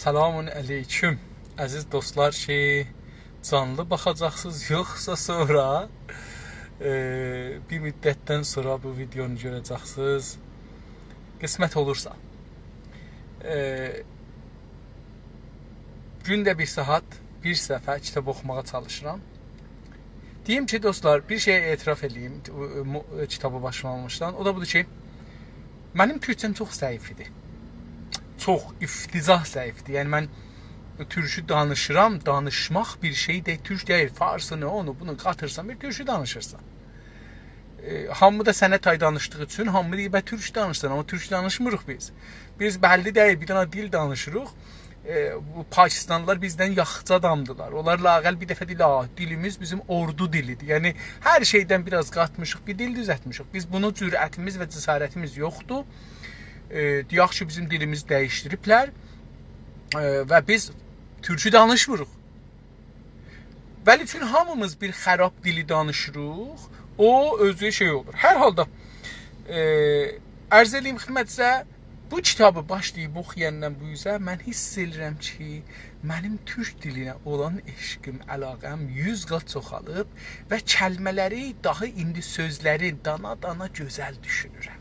Selamun aleyküm əziz dostlar ki, canlı baxacaqsınız, yoxsa sonra bir müddətdən sonra bu videonu görəcəksiniz. Qismət olursa. Gündə bir saat, bir səfər kitab oxumağa çalışıram. Deyim ki, dostlar, bir şeyə etiraf edeyim kitabı başlamamışdan. O da budur ki, mənim türkçəm çox zəif idi. Çox ifticah zəifdir. Yəni mən türkü danışıram, danışmaq bir şey deyil, türk deyil, farsını, onu, bunu qatırsan bir türkü danışırsan. Hamı da sənət ay danışdığı üçün hamı deyir, bə türk danışsan, amma türk danışmırıq biz. Biz bəlli deyil, bir dənə dil danışırıq. Bu Pakistanlılar bizdən yaxşı adamdılar. Onlar lağəl bir dəfə deyil, dilimiz bizim ordu dilidir. Yəni hər şeydən biraz qatmışıq, bir dil düzəltmişik. Biz bunu cürətimiz və cəsarətimiz yoxdur. Deyək ki, bizim dilimizi dəyişdiriblər və biz türkü danışmırıq. Bəli üçün hamımız bir xərab dili danışırıq, o özü şey olur. Hər halda ərz edeyim xidmətinizə, bu kitabı başlayıb oxuyandan bu üzə mən hiss edirəm ki, mənim türk dilinə olan eşqim, əlaqəm 100 qat çoxalıb və kəlmələri, daha indi sözləri dana-dana gözəl düşünürəm.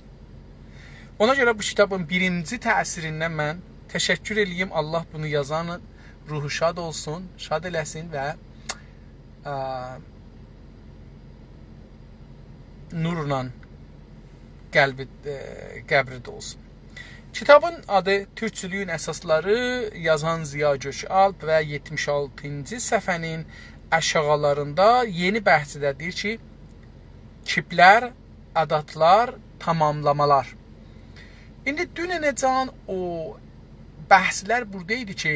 Ona görə bu kitabın birinci təsirindən mən təşəkkür eləyim. Allah bunu yazanın ruhu şad olsun, şad eləsin və nurla qəbri olsun. Kitabın adı Türkçülüyün əsasları, yazan Ziya Gökalp və 76-cı səhifənin aşağılarında yeni bəhsdə deyir ki, kiplər, ədatlar, tamamlamalar. İndi dünənəcən o bəhslər buradaydı ki,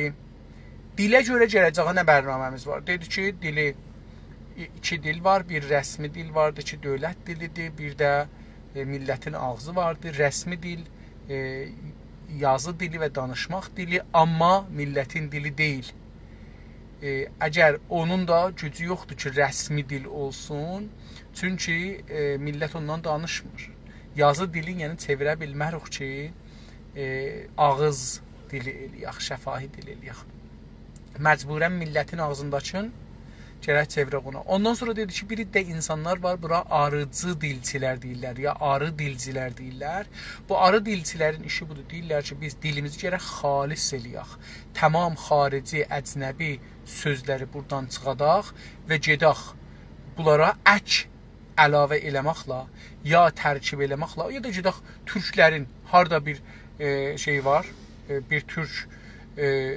dilə görə gələcəyə nə bərnaməmiz var? Dedi ki, dili, iki dil var, bir rəsmi dil vardı ki, dövlət dilidir, bir də millətin ağzı vardı, rəsmi dil, yazı dili və danışmaq dili, amma millətin dili deyil. Əgər onun da gücü yoxdur ki, rəsmi dil olsun, çünki millət ondan danışmır. Yazı dili yəni çevirə bilmərik ki, ağız dili eləyək, şəfahi dil eləyək. Məcburən millətin ağzındakın gərək çevirək ona. Ondan sonra dedi ki, bir də insanlar var, bura arıcı dilçilər deyirlər, ya arı dilcilər deyirlər. Bu arı dilçilərin işi budur, deyirlər ki, biz dilimizi gərək xalis eləyək. Tamam xarici, əcnəbi sözləri buradan çıxadaq və gedək bunlara ək əlavə eləməklə, ya tərkib eləməklə, ya da gedək türklərin harda bir şey var, bir türk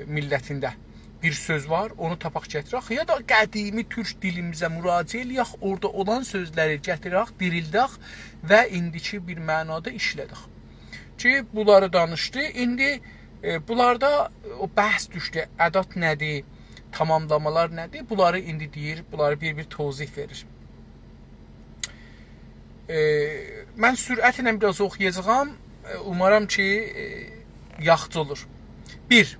millətində bir söz var, onu tapaq gətirək, ya da qədimi türk dilimizə müraciə eləyək, orada olan sözləri gətirək, dirildək və indiki bir mənada işlədək. Ki, bunları danışdı, indi bunlarda o bəhs düşdü, ədat nədir, tamamlamalar nədir, bunları indi deyir, bunları bir-bir tozih verir. Mən sürətlə biraz oxuyacağam. Umaram ki, yaxşı olur. 1.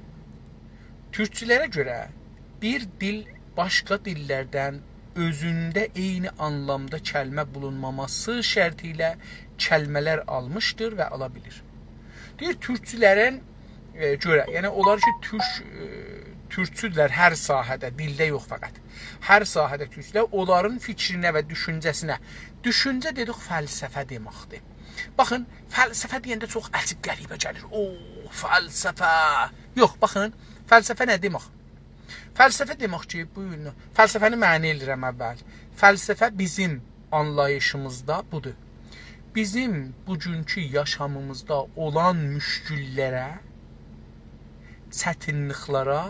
Türkçülərə görə bir dil başqa dillərdən özündə eyni anlamda kəlmə bulunmaması şərti ilə kəlmələr almışdır və ala bilir. Deyir, türkçülərin görə, yəni onlar ki, türkçüdürlər hər sahədə, dildə yox fəqət. Hər sahədə türkçülər, onların fikrinə və düşüncəsinə. Düşüncə dedik, fəlsəfə deməkdir. Baxın, fəlsəfə deyəndə çox əcib qəribə gəlir. Fəlsəfə. Yox, baxın, fəlsəfə nə demək? Fəlsəfə demək ki, buyurun, fəlsəfəni məni eləyirəm əvvəl. Fəlsəfə bizim anlayışımızda budur. Bizim bugünkü yaşamımızda olan müşküllərə, çətinliklərə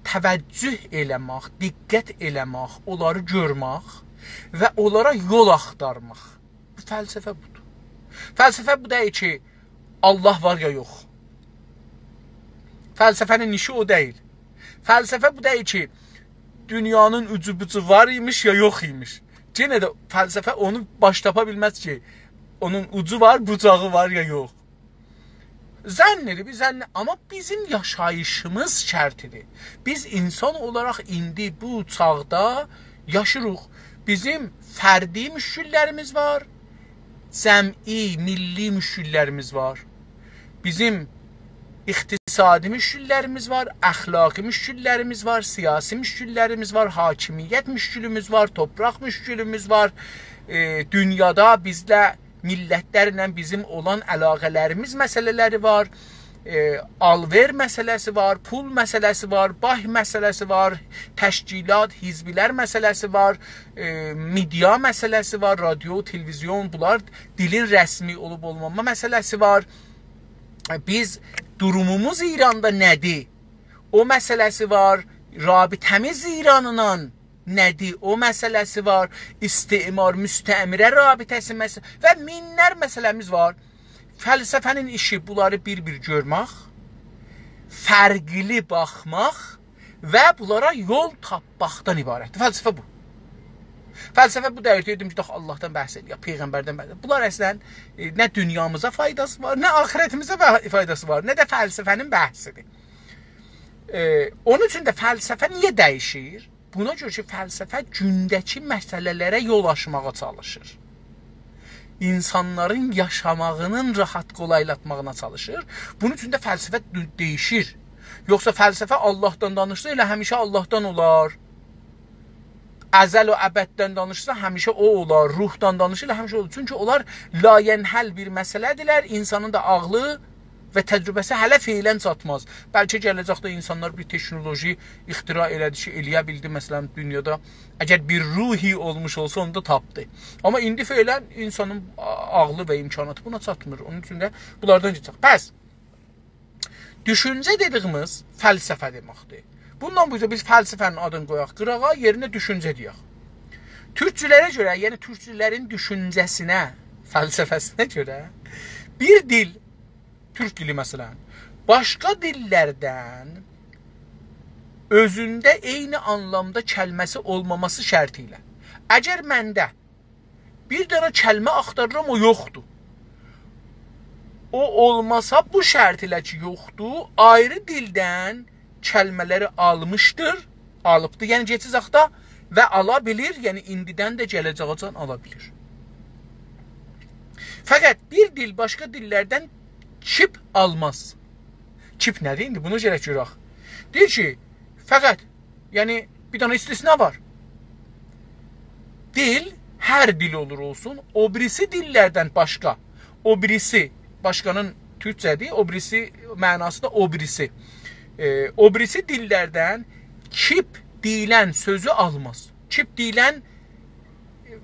təvəccüh eləmək, diqqət eləmək, onları görmək və onlara yol axtarmaq. Bu fəlsəfə budur. Fəlsəfə bu deyil ki, Allah var ya yox. Fəlsəfənin işi o deyil. Fəlsəfə bu deyil ki, dünyanın ucu-bucu var imiş ya yox imiş. Yenə də fəlsəfə onu baş tapa bilməz ki, onun ucu var, bucağı var ya yox. Zənnidir, amma bizim yaşayışımız şərtidir. Biz insan olaraq indi bu çağda yaşırıq. Bizim fərdi müşküllərimiz var, cəm'i, milli müşküllərimiz var. Bizim İqtisadi müşkillərimiz var, əxlaqi müşkillərimiz var, siyasi müşkillərimiz var, hakimiyyət müşkülümüz var, topraq müşkülümüz var. Dünyada bizlə, millətlərlə bizim olan əlaqələrimiz məsələləri var. Alver məsələsi var, pul məsələsi var, bah məsələsi var, təşkilat, hizbilər məsələsi var, media məsələsi var, radio, televizyon, bunlar dilin rəsmi olub olmama məsələsi var. Biz durumumuz İranda nədir? O məsələsi var. Rabitəmiz İranla nədir? O məsələsi var. İstimar, müstəmirə rabitəsi məsələsi və minlər məsələmiz var. Fəlsəfənin işi bunları bir-bir görmək, fərqli baxmaq və bunlara yol tapmaqdan ibarətdir. Fəlsəfə bu. Fəlsəfə bu dəvirdə dedim ki, Allahdan bəhs edir, Peyğəmbərdən bəhs edir. Bunlar əslən nə dünyamıza faydası var, nə axirətimizə faydası var, nə də fəlsəfənin bəhsidir. Onun üçün də fəlsəfə niyə dəyişir? Buna görə ki, fəlsəfə gündəki məsələlərə yol açmağa çalışır. İnsanların yaşamağının rahat qolaylatmağına çalışır. Bunun üçün də fəlsəfə dəyişir. Yoxsa fəlsəfə Allahdan danışsa elə həmişə Allahdan olar. Əzəl o əbəddən danışsa həmişə o olar. Ruhdan danışsa elə həmişə olur. Çünki onlar layənhəl bir məsələdirlər. İnsanın da ağlı və təcrübəsi hələ feylən çatmaz. Bəlkə gələcəkdə insanlar bir texnoloji ixtira elədi ki, eləyə bildi. Məsələn, dünyada əgər bir ruhi olmuş olsa, onu da tapdı. Amma indi feylən insanın ağlı və imkanatı buna çatmır. Onun üçün də bunlardan keçək. Bəs, düşüncə dediyimiz fəlsəfə deməkdir. Bundan bu yüzden biz fəlsəfənin adını qoyaq qırağa, yerinə düşüncə deyək. Türkçülərə görə, yəni türkçülərin düşüncəsinə, fəlsəfəsinə görə bir dil, türk dili məsələn, başqa dillərdən özündə eyni anlamda kəlməsi olmaması şərti ilə. Əgər məndə bir dənə kəlmə axtarıram, o yoxdur. O olmasa bu şərt ilə ki, yoxdur, ayrı dildən kəlmələri almışdır, alıbdır, yəni geçiz vaxtda və ala bilir, yəni indidən də gələcəkəcən ala bilir. Fəqət bir dil başqa dillərdən çip almaz. Çip nədir indi? Bunu gərək görək. Deyir ki, fəqət, yəni bir dənə istisna var. Dil, hər dil olur olsun, o birisi dillərdən başqa, o birisi, başqanın türkçədir, o birisi mənası da o birisi. O birisi dillərdən çip deyilən sözü almaz. Çip deyilən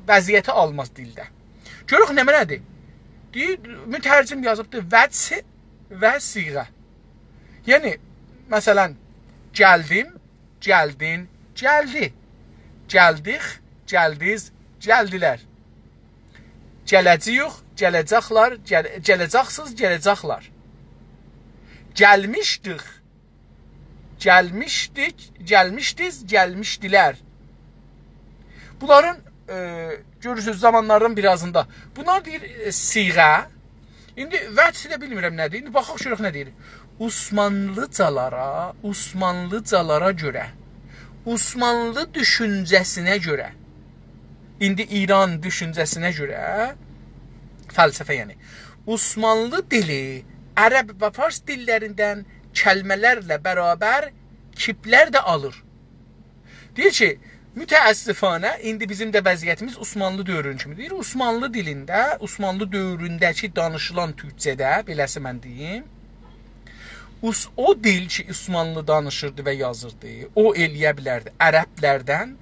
vəziyyəti almaz dildə. Görək nə mənədir? Mütərcim yazıbdır vəc və siğə. Yəni, məsələn, gəldim, gəldin, gəldi. Gəldik, gəldiz, gəldilər. Gələcəyik, gələcəklər, gələcəksiniz, gələcəklər. Gəlmişdik, gəlmişdik, gəlmişdiz, gəlmişdilər. Bunların görürsünüz zamanlardan birazında. Bunlar deyir siğə. İndi vəc də bilmirəm nədir. İndi baxaq görək nə deyir. Osmanlıcalara görə, Osmanlı düşüncəsinə görə, indi İran düşüncəsinə görə, fəlsəfə yəni, Osmanlı dili, ərəb və fars dillərindən kəlmələrlə bərabər kiplər də alır. Deyir ki, mütəəssifanə, indi bizim də vəziyyətimiz Osmanlı dövrün kimidir. Osmanlı dilində, Osmanlı dövründəki danışılan türkçədə, beləsi mən deyim, o dil ki, Osmanlı danışırdı və yazırdı, o eləyə bilərdi ərəblərdən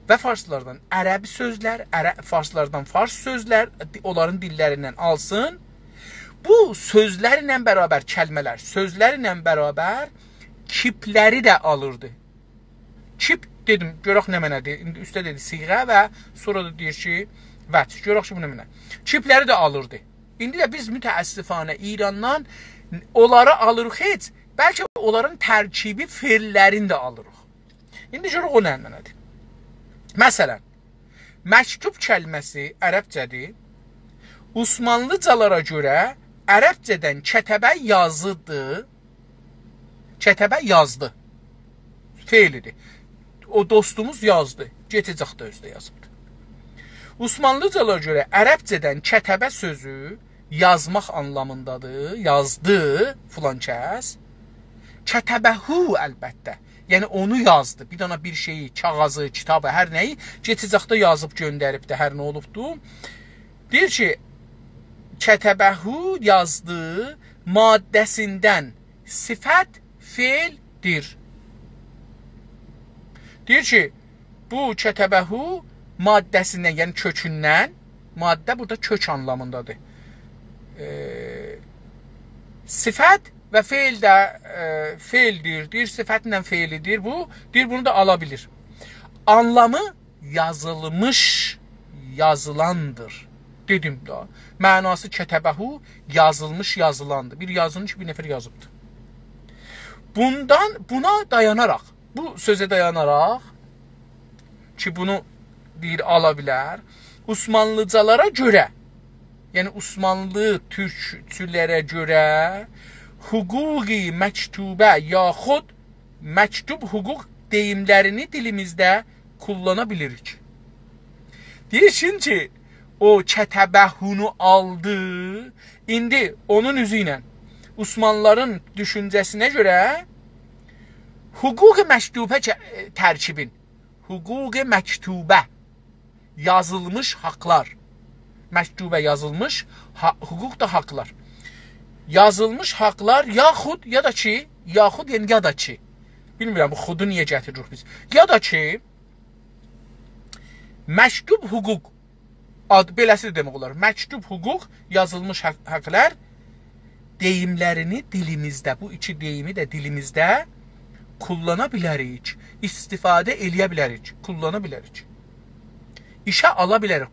və farslardan ərəbi sözlər, farslardan fars sözlər, onların dillərindən alsın. Bu sözlərlə bərabər kəlmələr, sözlərlə bərabər kipləri də alırdı. Kip dedim, görək nə mənədir. İndi üstə dedi siğə və sonra da deyir ki, vəc. Görək ki, bu nə mənə. Kipləri də alırdı. İndi də biz mütəəssifanə İrandan onları alırıq heç, bəlkə onların tərkibi feillərini də alırıq. İndi görək o nə mənədir. Məsələn, məktub kəlməsi ərəbcədir. Osmanlıcalara görə ərəbcədən kətəbə yazıdır. Kətəbə yazdı. Feilidir. O dostumuz yazdı. Getəcəkdə özdə yazıbdır. Osmanlıcalara görə ərəbcədən kətəbə sözü yazmaq anlamındadır. Yazdı filan kəs. Kətəbəhu əlbəttə. Yəni onu yazdı. Bir dana bir şeyi, kağızı, kitabı, hər nəyi keçəcəkdə yazıb göndəribdi, hər nə olubdu. Deyir ki, kətəbəhu yazdı maddəsindən sifət feildir. Deyir ki, bu kətəbəhu maddəsindən, yəni kökündən, maddə burada kök anlamındadır. Sifət və feil də feildir, deyir, sifətlə feilidir bu, deyir, bunu da ala bilir. Anlamı yazılmış, yazılandır. Dedim da, mənası kətəbəhu yazılmış, yazılandır. Bir yazını ki, bir nəfər yazıbdır. Buna dayanaraq, bu sözə dayanaraq ki, bunu deyir, ala bilər. Osmanlıcalara görə, yəni Osmanlı türkçülərə görə hüquqi məktubə yaxud məktub hüquq deyimlərini dilimizdə kullana bilirik. Deyir ki, o kətəbəhunu aldı, indi onun üzü ilə Osmanlıların düşüncəsinə görə hüquq-i məktubə tərkibin, hüquq-i məktubə yazılmış haqlar, məktubə yazılmış, hüquq da haqlar. Yazılmış haqlar yaxud ya da ki, yaxud yəni ya da ki, bilmirəm bu xudu niyə gətiririk biz, ya da ki, məktub hüquq, beləsi demək olar, məktub hüquq yazılmış haqlar deyimlərini dilimizdə, bu iki deyimi də dilimizdə kullana bilərik, istifadə eləyə bilərik, kullana bilərik. İşə ala bilərik,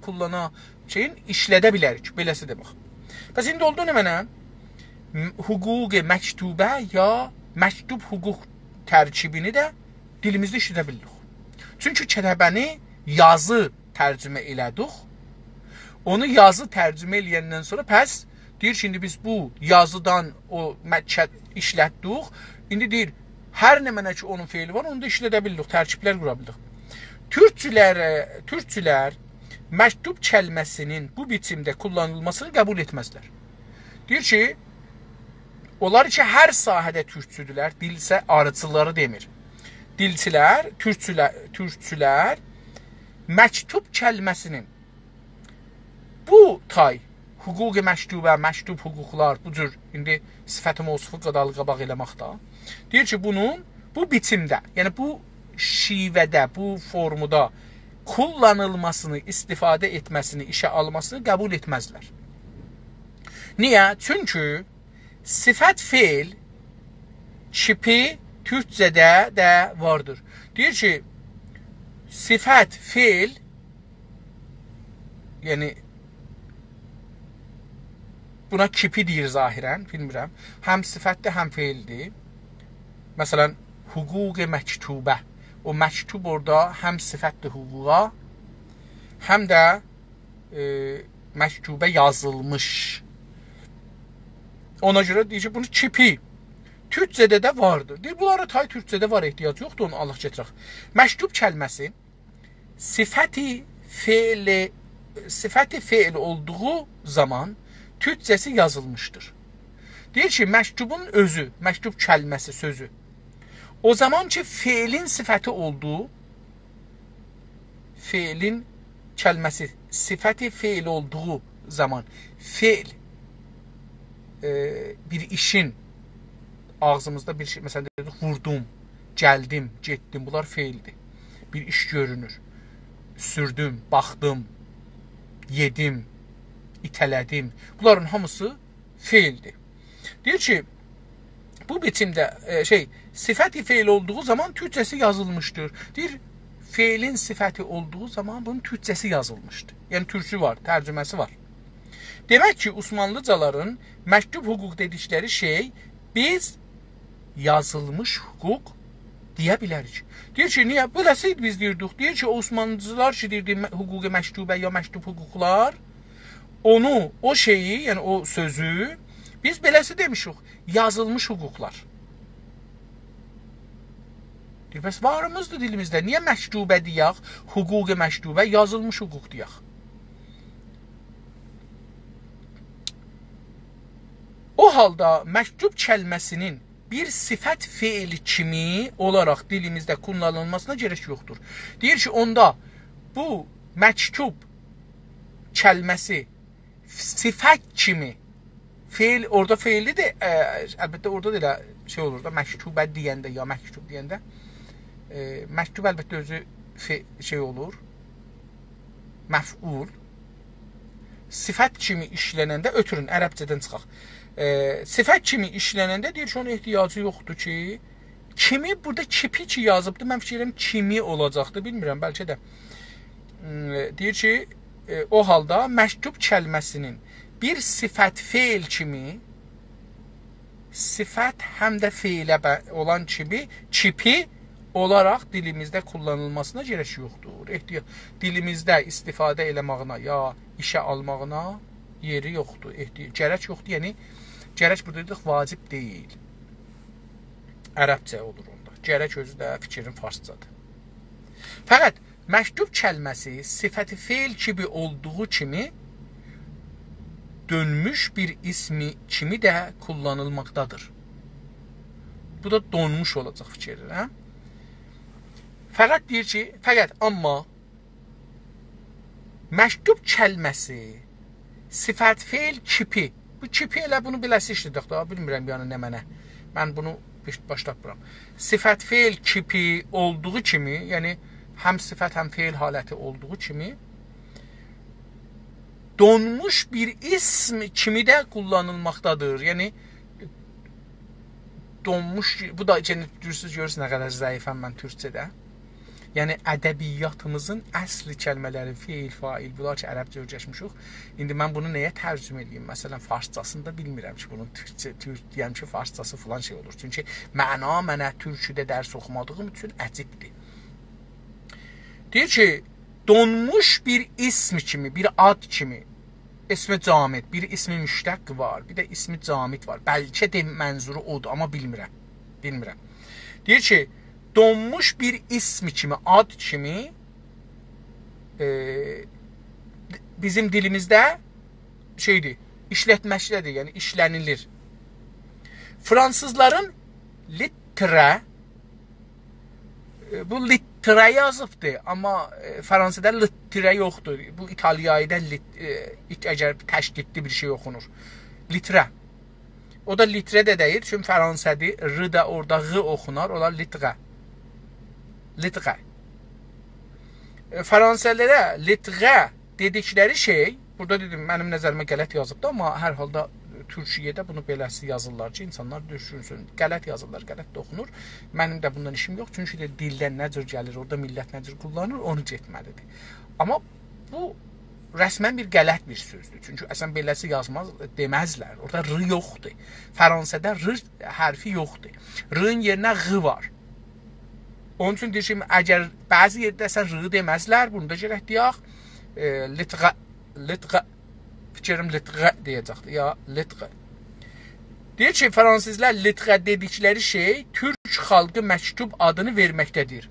işlədə bilərik, beləsi demək. Bəs indi oldu nə mənə? Hüquq-i məktubə ya məktub hüquq tərkibini də dilimizdə işlədə bilirik. Çünki kətəbəni yazı tərcümə elədik. Onu yazı tərcümə eləyəndən sonra pəs deyir ki, indi biz bu yazıdan o işlətdik. İndi deyir, hər nə mənə ki, onun feili var, onu da işlədə bilirik, tərkiblər qura bilirik. Türkçülər məktub kəlməsinin bu biçimdə kullanılmasını qəbul etməzlər. Deyir ki, onlar ki, hər sahədə türkçüdülər, dilsə arıcıları demir. Dilçilər, türkçülər məktub kəlməsinin bu tay hüquq-i məktubə, məktub hüquqlar, bu cür indi sifət-i mövsufu qadalı qabaq eləmək da. Deyir ki, bunun bu biçimdə, yəni bu şivədə, bu formuda kullanılmasını, istifadə etməsini, işə almasını qəbul etməzlər. Niyə? Çünki sifət feil kipi türkcədə də vardır. Deyir ki, sifət feil, yəni buna kipi deyir zahirən, bilmirəm. Həm sifətdir, həm feildir. Məsələn, hüquq-i məktubə. O məktub orada həm sifətdir hüquqa, həm də məktubə yazılmış. Ona görə deyir ki, bunu kipi türkcədə də vardır. Deyir, bunlara tay türkcədə var, ehtiyac yoxdur, onu Allah gətirək. Məktub kəlməsi sifəti feil olduğu zaman türkcəsi yazılmışdır. Deyir ki, məktubun özü, məktub kəlməsi, sözü. O zaman ki, feilin sifəti olduğu, feilin kəlməsi, sifəti feil olduğu zaman, feil bir işin ağzımızda bir şey, məsələn, dedik, vurdum, gəldim, getdim, bunlar feildir. Bir iş görünür. Sürdüm, baxdım, yedim, itələdim. Bunların hamısı feildir. Deyir ki, bu biçimdə sifəti feil olduğu zaman türkcəsi yazılmışdır. Deyir, feilin sifəti olduğu zaman bunun türkcəsi yazılmışdır. Yəni türkçü var, tərcüməsi var. Demək ki, Osmanlıcaların məktub hüquq dedikləri şey biz yazılmış hüquq deyə bilərik. Deyir ki, niyə? Beləsi biz deyirdik. Deyir ki, Osmanlıcılar ki, deyirdi hüquq-i məktubə ya məktub hüquqlar, onu, o şeyi, yəni o sözü biz beləsi demişik, yazılmış hüquqlar. Deyir, bəs varımızdır dilimizdə. Niyə məktubə deyək, hüquq-i məktubə, yazılmış hüquq deyək? O halda məktub kəlməsinin bir sifət fiili kimi olaraq dilimizdə kullanılmasına gerek yoxdur. Deyir ki, onda bu məktub kəlməsi sifət kimi fiil, orada fiillidir. Əlbəttə orada da elə şey olur da, məktubə deyəndə ya məktub deyəndə məktub əlbəttə özü şey olur, məf'ul. Sifət kimi işlənəndə, ötürün, ərəbcədən çıxaq. Sifət kimi işlənəndə deyir ki, onun ehtiyacı yoxdur ki, kimi, burada kipi ki yazıbdır, mən fikirəm kimi olacaqdır, bilmirəm, bəlkə də. Deyir ki, o halda məktub kəlməsinin bir sifət feil kimi, sifət həm də feilə olan kimi, kipi olaraq dilimizdə kullanılmasına gerek yoxdur. Dilimizdə istifadə eləmağına ya işə almağına yeri yoxdur. Gərək yoxdur, yəni gərək burada dedik, vacib deyil. Ərəbcə olur onda. Gərək özü də fikrin farscadır. Fəqət məktub kəlməsi sifəti feil kimi olduğu kimi dönmüş bir ismi kimi də kullanılmaqdadır. Bu da donmuş olacaq fikirdir. Hə? Fəqət deyir ki, amma məktub kəlməsi sifət feil kipi. Bu kipi elə bunu biləsi işlədik da, bilmirəm yəni nə mənə. Mən bunu başlatmıram. Sifət feil kipi olduğu kimi, yəni həm sifət həm feil haləti olduğu kimi donmuş bir ism kimi də kullanılmaqdadır. Yəni donmuş, bu da görürsünüz nə qədər zəifəm mən türkçədə. Yəni ədəbiyyatımızın əsli kəlmələri, feil, fail, bunlar ki, ərəbcə öyrəşmişik. İndi mən bunu nəyə tərcümə edeyim? Məsələn, farscasında bilmirəm ki, bunun deyəm ki, farscası falan şey olur. Çünki mənə türküdə dərs oxumadığım üçün əcibdir. Deyir ki, donmuş bir ism kimi, bir ad kimi, ismi camid, bir ismi müştəq var, bir də ismi camid var. Bəlkə də mənzuru odur, amma bilmirəm. Deyir ki, donmuş bir ismi kimi, ad kimi bizim dilimizdə şeydir, işlətməkdədir, yəni işlənilir. Fransızların litre, bu litre yazıbdır, amma Fransada litre yoxdur. Bu İtaliyayda əgər təşdidli bir şey oxunur. Litre. O da litre də deyil, çünki Fransədir, r da orada g oxunar, olar litre. Litre. Fransələrə litre dedikləri şey, burada dedim, mənim nəzərimə qələt yazıbdır, amma hər halda Türkiyədə bunu beləsi yazırlar ki, insanlar düşünsün. Qələt yazırlar, qələt də oxunur. Mənim də bundan işim yox, çünki də dildən nə cür gəlir, orada millət nə cür kullanır, onu getməlidir. Amma bu rəsmən bir qələt bir sözdür. Çünki əsən beləsi yazmaz, deməzlər. Orada r yoxdur. Fransədə r hərfi yoxdur. R-ın yerinə g var. Onun üçün deyir ki, əgər bəzi yerdə sən r deməzlər, bunu da gərək deyək, litre, fikrim litre deyəcəkdir, ya litre. Deyir ki, fransızlar litre dedikləri şey türk xalqı məktub adını verməkdədir.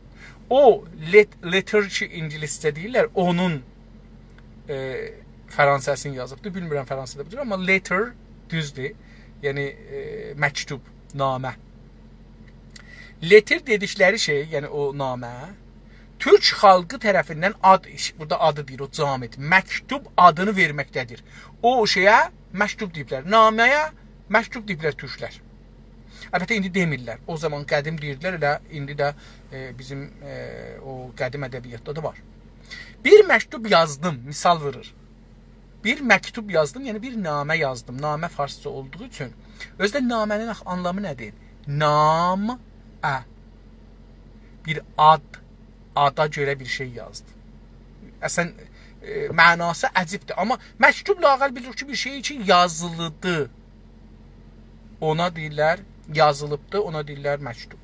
O, letter ki, ingiliscə deyirlər, onun fransəsini yazıbdır, bilmirəm fransada budur, amma letter düzdür, yəni məktub, namə. Letter dedikləri şey, yəni o namə, türk xalqı tərəfindən ad, burada adı deyir, o camid, məktub adını verməkdədir. O şeyə məktub deyiblər, naməyə məktub deyiblər türklər. Əlbəttə, indi demirlər. O zaman qədim deyirdilər, elə indi də bizim o qədim ədəbiyyatda da var. Bir məktub yazdım, misal verir. Bir məktub yazdım, yəni bir namə yazdım. Namə farsça olduğu üçün. Özdə namənin anlamı nədir? Nam, bir ad, ada görə bir şey yazdı. Əsən mənası əcibdir. Amma məktub lağəl bilir ki, bir şey için yazılıdır. Ona deyirlər, yazılıbdır, ona deyirlər məktub.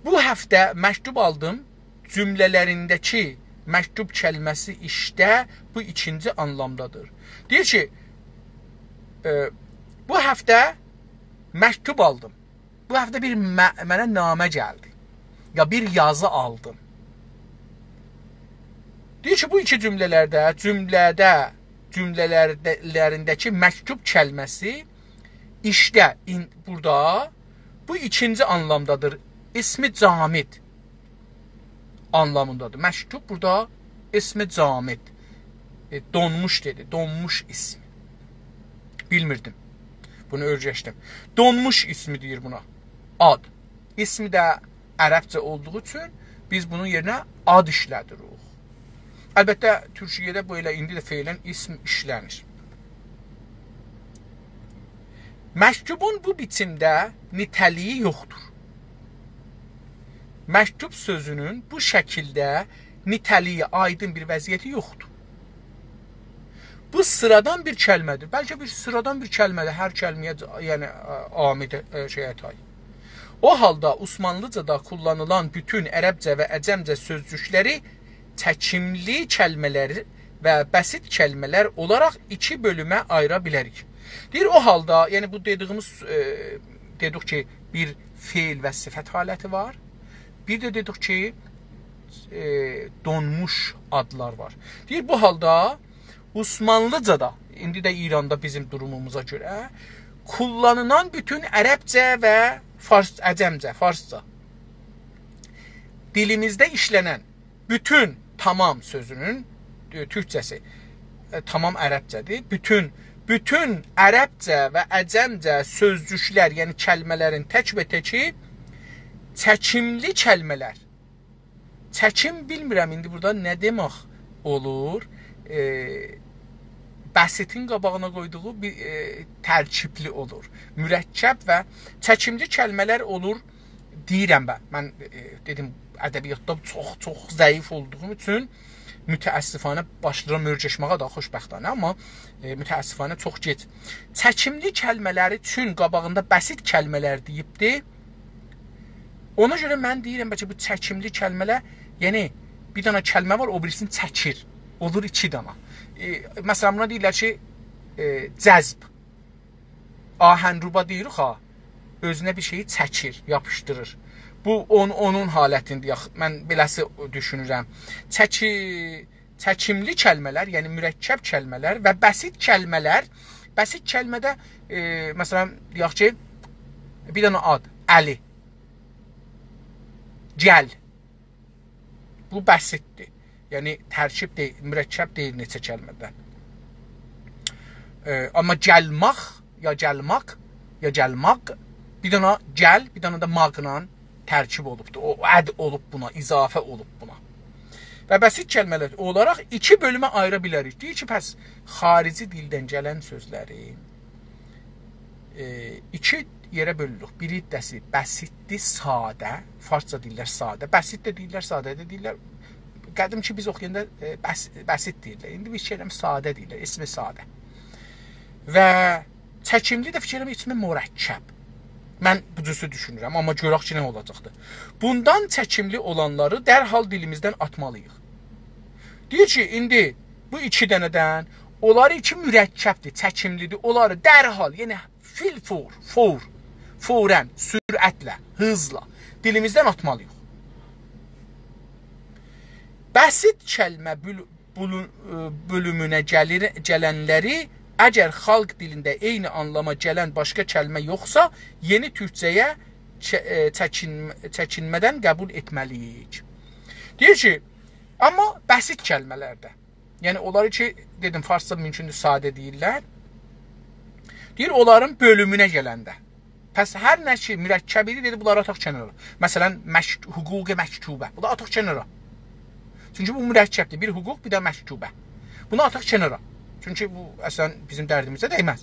Bu həftə məktub aldım cümlələrindəki məktub kəlməsi işdə bu ikinci anlamdadır. Deyir ki, bu həftə məktub aldım. Bu həftə bir mənə namə gəldi. Ya bir yazı aldım. Deyir ki, bu iki cümlələrindəki məktub kəlməsi İşdə, burada bu ikinci anlamdadır. İsmi camid anlamındadır. Məktub burada ismi camid. Donmuş dedi. Donmuş ismi. Bilmirdim. Bunu öyrəşdim. Donmuş ismi deyir buna. Ad. İsmi də ərəbcə olduğu üçün biz bunun yerinə ad işlədirik. Əlbəttə, Türkiyədə bu elə indi də feilən ism işlənir. Məktubun bu biçimdə nitəliyi yoxdur. Məktub sözünün bu şəkildə nitəliyi, aydın bir vəziyyəti yoxdur. Bu sıradan bir kəlmədir. Bəlkə bir sıradan bir kəlmədir. Hər kəlməyə, yəni amid şeyət ay. O halda Osmanlıcada kullanılan bütün ərəbcə və əcəmcə sözcükləri çəkimli kəlmələri və bəsit kəlmələr olaraq iki bölümə ayıra bilərik. Deyir, o halda, yəni bu dediyimiz, dedik ki, bir feil və sifət haləti var. Bir də dedik ki, donmuş adlar var. Deyir, bu halda Osmanlıcada, indi də İranda bizim durumumuza görə, kullanılan bütün ərəbcə və əcəmcə, farsca dilimizdə işlənən bütün tamam sözünün türkçəsi tamam ərəbcədir. Bütün ərəbcə və əcəmcə sözcüklər, yəni kəlmələrin tək və təki çəkimli kəlmələr. Çəkim bilmirəm indi burada nə demək olur. Bəsitin qabağına qoyduğu bir tərkibli olur. Mürəkkəb və çəkimli kəlmələr olur deyirəm mən. Mən dedim, ədəbiyyatda çox zəif olduğum üçün mütəəssifanə başlayıram mürcəşməyə da xoşbəxtanə, amma mütəəssifanə çox gec. Çəkimli kəlmələri üçün qabağında bəsit kəlmələr deyibdi. Ona görə mən deyirəm, bəlkə bu çəkimli kəlmələr, yəni bir dana kəlmə var, o birisini çəkir. Olur iki dana. Məsələn, buna deyirlər ki, cəzb. Ahənruba deyirik ha, özünə bir şeyi çəkir, yapışdırır. Bu onun halətindir. Mən beləsi düşünürəm. Çəkimli kəlmələr, yəni mürəkkəb kəlmələr və bəsit kəlmələr. Bəsit kəlmədə məsələn deyək ki, bir dənə ad, Əli, Gəl. Bu bəsitdir. Yəni tərkib deyil, mürəkkəb deyil neçə kəlmədən. Amma gəlmaq ya gəlmaq ya gəlmaq, bir dənə gəl, bir dənə də maqla tərkib olubdur. O əd olub buna, izafə olub buna. Və bəsit kəlmələr olaraq iki bölümə ayıra bilərik. Deyir ki, pəs xarici dildən gələn sözləri iki yerə bölürük. Bir iddəsi bəsitdir, sadə. Farsça deyirlər sadə. Bəsit də deyirlər, sadə də deyirlər. Qədim ki, biz oxuyanda bəsit deyirlər. İndi biz fikirəm sadə deyirlər. İsmi sadə. Və çəkimli də fikirəm ismi mürəkkəb. Mən bu cüsü düşünürəm, amma görək ki, nə olacaqdır. Bundan çəkimli olanları dərhal dilimizdən atmalıyıq. Deyir ki, indi bu iki dənədən onları iki mürəkkəbdir, çəkimlidir. Onları dərhal, yəni furən, sürətlə, hızla dilimizdən atmalıyıq. Bəsit kəlmə bölümünə gələnləri əgər xalq dilində eyni anlama gələn başqa kəlmə yoxsa, yeni türkçəyə çəkinmədən qəbul etməliyik. Deyir ki, amma bəsit kəlmələrdə, yəni onları ki, dedim, farsça mümkündür, sadə deyirlər. Deyir, onların bölümünə gələndə. Pəs hər nə ki, mürəkkəbidir, dedi, bunları ataq kənara. Məsələn, hüquqi məktubə. Bunları ataq kənara. Çünki bu mürəkkəbdir. Bir hüquq, bir də məktubə. Bunu ataq kənara. Çünki bu, əslən, bizim dərdimizdə dəyməz.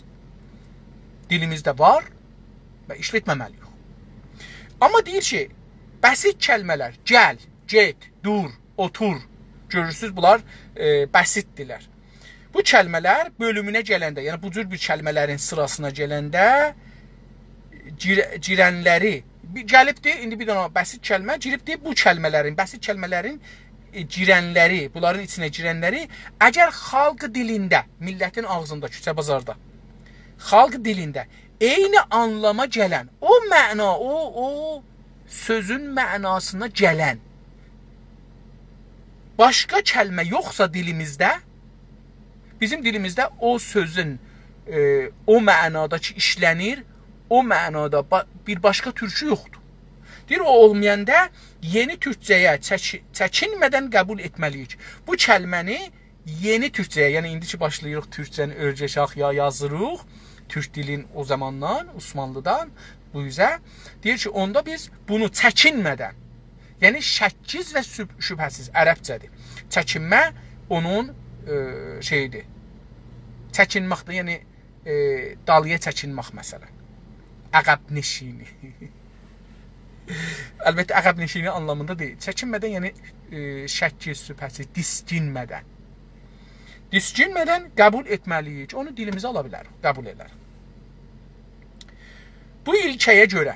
Dilimizdə var və işlətməməliyik. Amma deyir ki, bəsit kəlmələr, gəl, get, dur, otur, görürsünüz, bunlar bəsitdirlər. Bu kəlmələr bölümünə gələndə, yəni bu cür bir kəlmələrin sırasına gələndə girənləri, gəlibdir, indi bir dənə bəsit kəlmə, giribdir bu kəlmələrin, bəsit kəlmələrin girənləri, bunların içinə girənləri, əgər xalq dilində, millətin ağzında, küçə bazarda, xalq dilində eyni anlama gələn, o məna, o sözün mənasına gələn başqa kəlmə yoxsa dilimizdə, bizim dilimizdə o sözün o mənada ki işlənir, o mənada bir başqa türkçü yoxdur. Deyir, o olmayanda yeni türkçəyə çəkinmədən qəbul etməliyik. Bu kəlməni yeni türkçəyə, yəni indi ki başlayırıq türkçəni öyrəşək ya yazırıq, türk dilin o zamandan, Osmanlıdan bu üzə. Deyir ki, onda biz bunu çəkinmədən, yəni şəkkiz və şübhəsiz ərəbcədir. Çəkinmə onun şeydir. Çəkinməkdir, yəni dalıya çəkinmək məsələn. Əqəb neşini. Əlbəttə əqəb neşini anlamında deyil. Çəkinmədən, yəni şəkkiz, şübhəsiz, diskinmədən. Diskinmədən qəbul etməliyik. Onu dilimizə ala bilərik, qəbul edərik. Bu ilkəyə görə,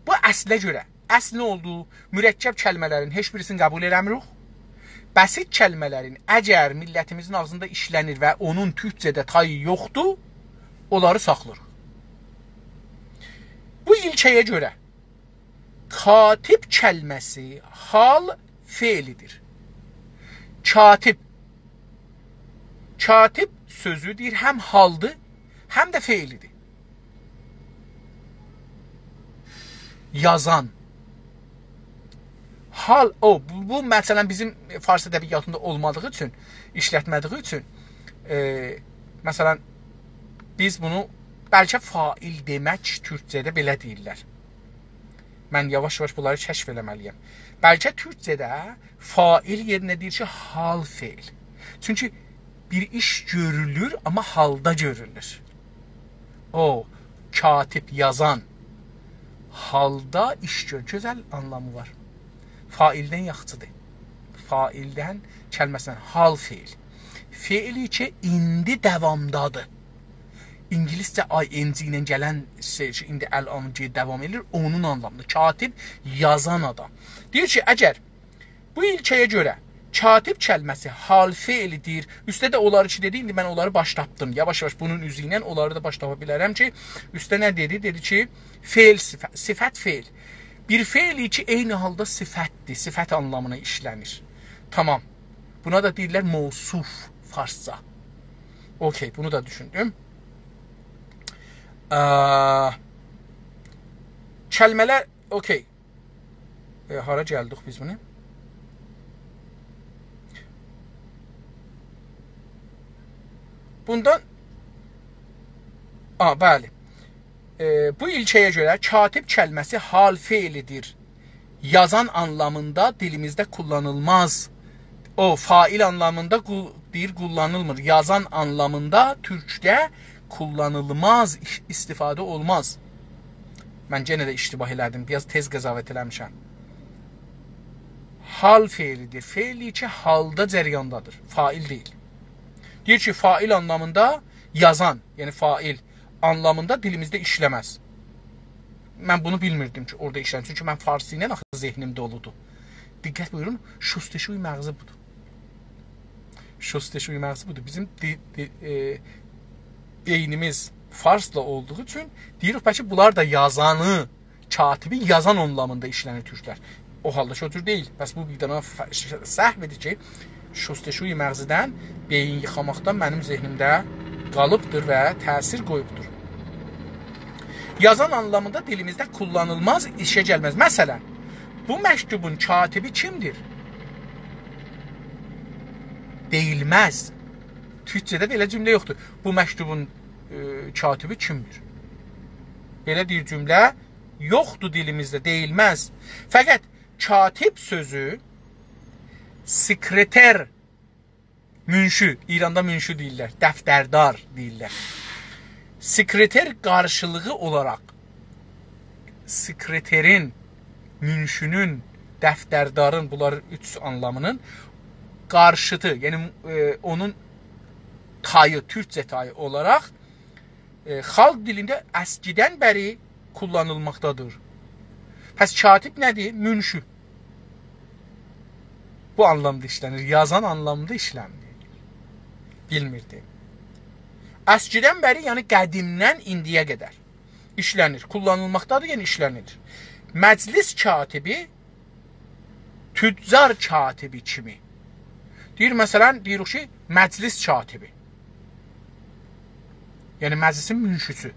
bu əslə görə, əsl nə oldu? Mürəkkəb kəlmələrin heç birisini qəbul edəmirik. Bəsit kəlmələrin əgər millətimizin ağzında işlənir və onun türkcədə tayı yoxdur, onları saxlırıq. Bu ilkəyə görə katib kəlməsi hal feilidir. Katib. Katib sözü deyir, həm haldır, həm də feilidir. Yazan. Hal, bu məsələn bizim fars ədəbiyyatında olmadığı üçün, işlətmədiyi üçün, məsələn, biz bunu bəlkə fail demək türkcədə belə deyirlər. Mən yavaş-yavaş bunları kəşf eləməliyəm. Bəlkə türkcədə fail yerinə deyir ki, hal feil. Çünki bir iş görülür, amma halda görülür. O, katib, yazan, halda iş görür. Gözəl anlamı var. Faildən yaxçıdır. Faildən kəlməsindən hal feil. Feili ki, indi davamdadır. İngiliscə ing ilə gələn şey, indi əl-anı davam edir, onun anlamında. Katib, yazan adam. Deyir ki, əgər bu ilkəyə görə katib kəlməsi hal feilidir, üstə də onları ki, dedi, indi mən onları baş tapdım. Yavaş-yavaş bunun üzü ilə onları da baş tapa bilərəm ki, üstə nə dedi? Dedi ki, feil, sifət feil. Bir feili ki, eyni halda sifətdir, sifət anlamına işlənir. Tamam. Buna da deyirlər mevsuf farsca. Okey, bunu da düşündüm. Kəlmələr, okey. Hara gəldik biz bunu? Bundan, bəli. Bu ilkəyə görə katib kəlməsi hal feilidir. Yazan anlamında dilimizdə kullanılmaz. O, fail anlamında deyir, kullanılmır. Yazan anlamında türkdə kullanılmaz, istifadə olmaz. Mən yenə də iştibah elədim, biraz tez qəzavət eləmişəm. Hal feilidir. Feili ki, halda cəryandadır. Fail deyil. Deyir ki, fail anlamında yazan, yəni fail anlamında dilimizdə işləməz. Mən bunu bilmirdim ki, orada işlənir. Çünki mən farsi ilə axı zehnim doludur. Diqqət buyurun, şusteşuy məğzi budur. Şusteşuy məğzi budur. Bizim beynimiz farsla olduğu üçün deyirik, bəlkə bunlar da yazanı, katibi yazan anlamında işlənir türklər. O halda şötür deyil. Bəs bu bir dana səhv edir ki, şusteşuy məğzidən beyin yıxamaqdan mənim zehnimdə qalıbdır və təsir qoyubdur. Yazan anlamında dilimizdə kullanılmaz, işə gəlməz. Məsələn, bu məktubun katibi kimdir? Deyilməz. Türkçədə belə cümlə yoxdur. Bu məktubun katibi kimdir? Belə bir cümlə yoxdur dilimizdə, deyilməz. Fəqət katib sözü sekreter, münşü, İranda münşü deyirlər, dəftərdar deyirlər. Sekreter qarşılığı olaraq sekreterin, münşünün, dəftərdarın, bunların üç anlamının qarşıtı, yəni onun tayı, türkçə tayı olaraq xalq dilində əskidən bəri kullanılmaqdadır. Pəs katib nədir? Münşü. Bu anlamda işlənir. Yazan anlamda işlənir. Bilmirdim. Əskidən bəri, yəni qədimdən indiyə qədər işlənir. Kullanılmaqdadır, yəni işlənir. Məclis katibi tüccar katibi kimi. Deyir, məsələn, deyirik ki, məclis katibi. Yəni, məclisin münşüsü.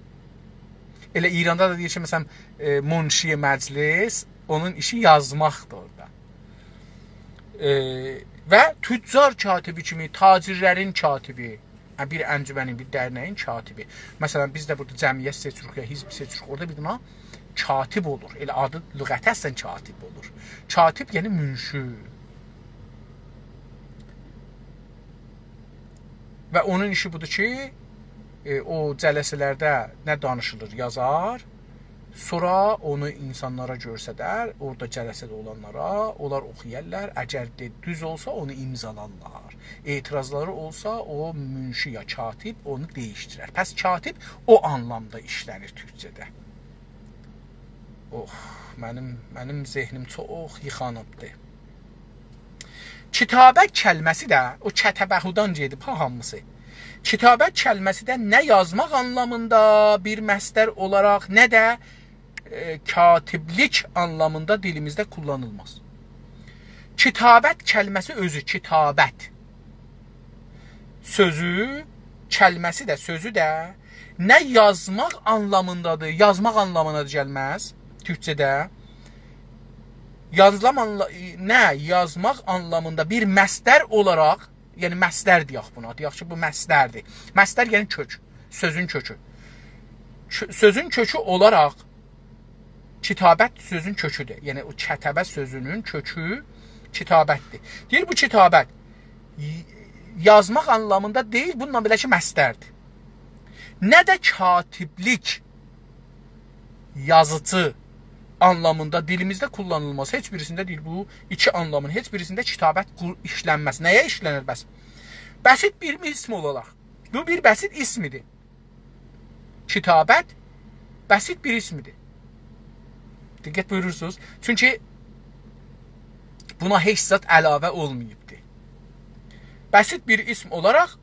Elə İranda da deyir ki, məsələn, Munşi məclis, onun işi yazmaqdır orada. Və tüccar katibi kimi, tacirlərin katibi, bir əncümənin, bir dərnəyin katibi. Məsələn, biz də burada cəmiyyət seçirik, ya hizb seçirik, orada bir dana katib olur. Elə adı lüğətə əslən katib olur. Katib yəni münşi. Və onun işi budur ki, o cələsələrdə nə danışılır, yazar, sonra onu insanlara görsədər, orada cələsədə olanlara, onlar oxuyarlar, əgər düz olsa onu imzalarlar. Etirazları olsa o münşi ya katib onu değiştirər. Pəs katib o anlamda işlənir türkcədə. Mənim zehnim çox yıxanıbdır. Kitabət kəlməsi də o kətəbəhudan gedib hamısı. Kitabət kəlməsi də nə yazmaq anlamında bir məsdər olaraq, nə də katiblik anlamında dilimizdə kullanılmaz. Kitabət kəlməsi özü kitabət. Sözü, kəlməsi də, sözü də nə yazmaq anlamındadır, yazmaq anlamına gəlməz türkçədə. Nə yazmaq anlamında bir məsdər olaraq, yəni məsdər deyək buna, deyək ki, bu məsdərdir. Məsdər yəni kök, sözün kökü. Sözün kökü olaraq kitabət sözün köküdür. Yəni o kətəbə sözünün kökü kitabətdir. Deyir bu kitabət yazmaq anlamında deyil, bununla belə ki məsdərdir. Nə də katiblik, yazıcı anlamında dilimizdə kullanılmaz. Heç birisində deyil, bu iki anlamın heç birisində kitabət işlənməz. Nəyə işlənir bəs? Bəsit bir ism olaraq. Bu bir bəsit ismidir. Kitabət bəsit bir ismidir. Diqqət buyurursunuz. Çünki buna heç zat əlavə olmayıbdır. Bəsit bir ism olaraq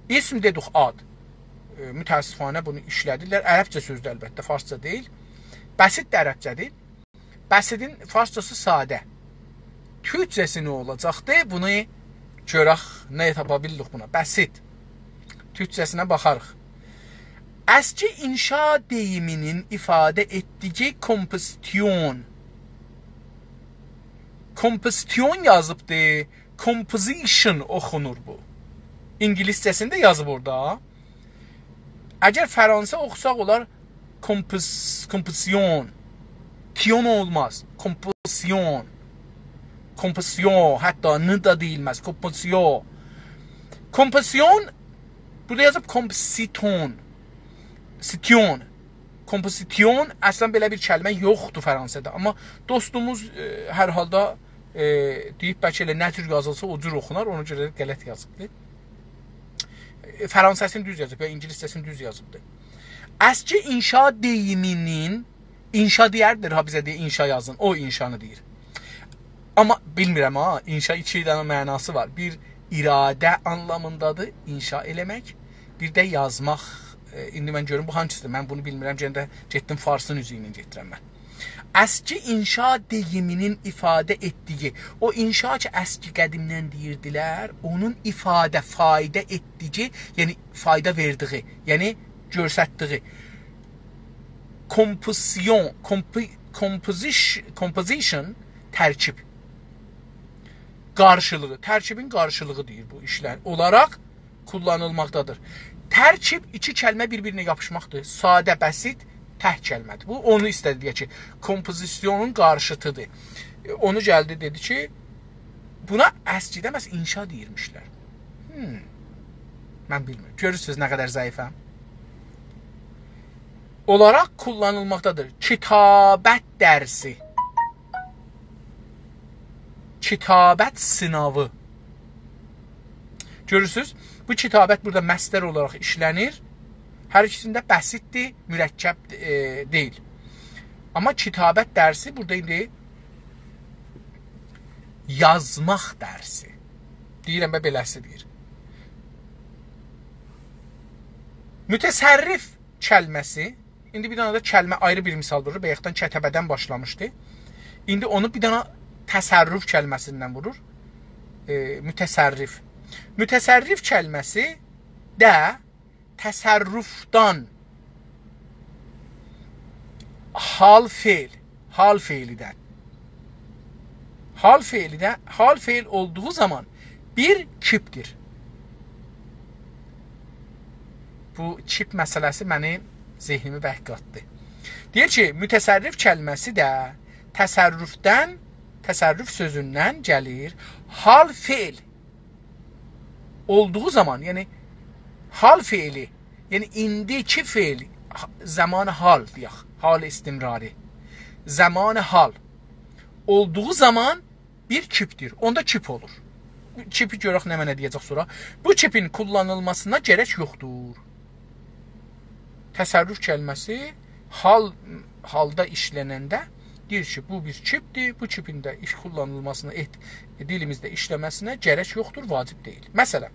ism dedik ad. Mütəəssifanə bunu işlədirlər. Ərəbcə sözdür əlbəttə, farsça deyil. Bəsit də ərəbcədir. Bəsidin farsçası sadə. Türkcəsi nə olacaqdır? Bunu görək, nə tapa bildik buna. Bəsit. Türkcəsinə baxarıq. Əski inşa deyiminin ifadə etdiyi kompozisyon. Kompozisyon yazıbdır. Composition oxunur bu. İngiliscəsində yazıb orada. Əgər Fransız oxusaq olar kompozisyon. Kiyon olmaz. Kompozisyon. Kompozisyon. Hətta n da deyilməz. Kompozisyon. Kompozisyon burada yazıb kompoziton. Sityon. Kompozisyon əslən belə bir kəlmə yoxdur Fransada. Amma dostumuz hər halda deyib bəlkə elə nə cür yazılsa o cür oxunar. Ona görə qələt yazıbdır. Fransəsini düz yazıb ya İngiliscəsini düz yazıbdır. Əski inşa deyiminin inşa deyərdir, ha bizə deyir inşa yazın. O inşanı deyir. Amma bilmirəm ha, inşa iki dənə mənası var. Bir iradə anlamındadır, inşa eləmək. Bir də yazmaq. İndi mən görüm bu hansıdır. Mən bunu bilmirəm. Gəndə getdim farsın üzü ilə getirəm mən. Əski inşa deyiminin ifadə etdiyi, o inşa ki əski qədimdən deyirdilər, onun ifadə, fayda etdiyi, yəni fayda verdiyi, yəni görsətdiyi composition tərkib qarşılığı, tərkibin qarşılığı deyir bu işlər olaraq kullanılmaqdadır. Tərkib iki kəlmə bir-birinə yapışmaqdır. Sadə, bəsit, tək kəlmədir. Bu onu istədi deyə ki, kompozisyonun qarşıtıdır. Onu gəldi dedi ki, buna əskidə məhz inşa deyirmişlər. Mən bilmirəm. Görürsünüz nə qədər zəifəm. Olaraq kullanılmaqdadır. Kitabət dərsi. Kitabət sınavı. Görürsünüz, bu kitabət burada məsdər olaraq işlənir. Hər ikisində bəsitdir, mürəkkəb deyil. Amma kitabət dərsi burada indi yazmaq dərsi. Deyirəm və beləsi deyir. Mütəsərrif kəlməsi, indi bir dənə də kəlmə ayrı bir misal vurur. Bayaqdan kətəbədən başlamışdı. İndi onu bir dənə təsərrüf kəlməsindən vurur. Mütəsərrif. Mütəsərrif kəlməsi də təsərrüfdan hal feil. Hal feilidən. Hal feil olduğu zaman bir kipdir. Bu kip məsələsi məni zehnimi bərk qatdı. Deyir ki, mütəsərrif kəlməsi də təsərrüfdən, təsərrüf sözündən gəlir. Hal feil olduğu zaman, yəni hal feili, yəni indiki feil, zamanı hal deyək, hal istimrari. Zamanı hal olduğu zaman bir kipdir. Onda kip olur. Kipi görək nə mənə deyəcək sonra. Bu kipin kullanılmasına gərək yoxdur. Təsərrüf kəlməsi halda işlənəndə deyir ki, bu bir kipdir. Bu kipin də iş kullanılmasına, dilimizdə işləməsinə gərək yoxdur, vacib deyil. Məsələn,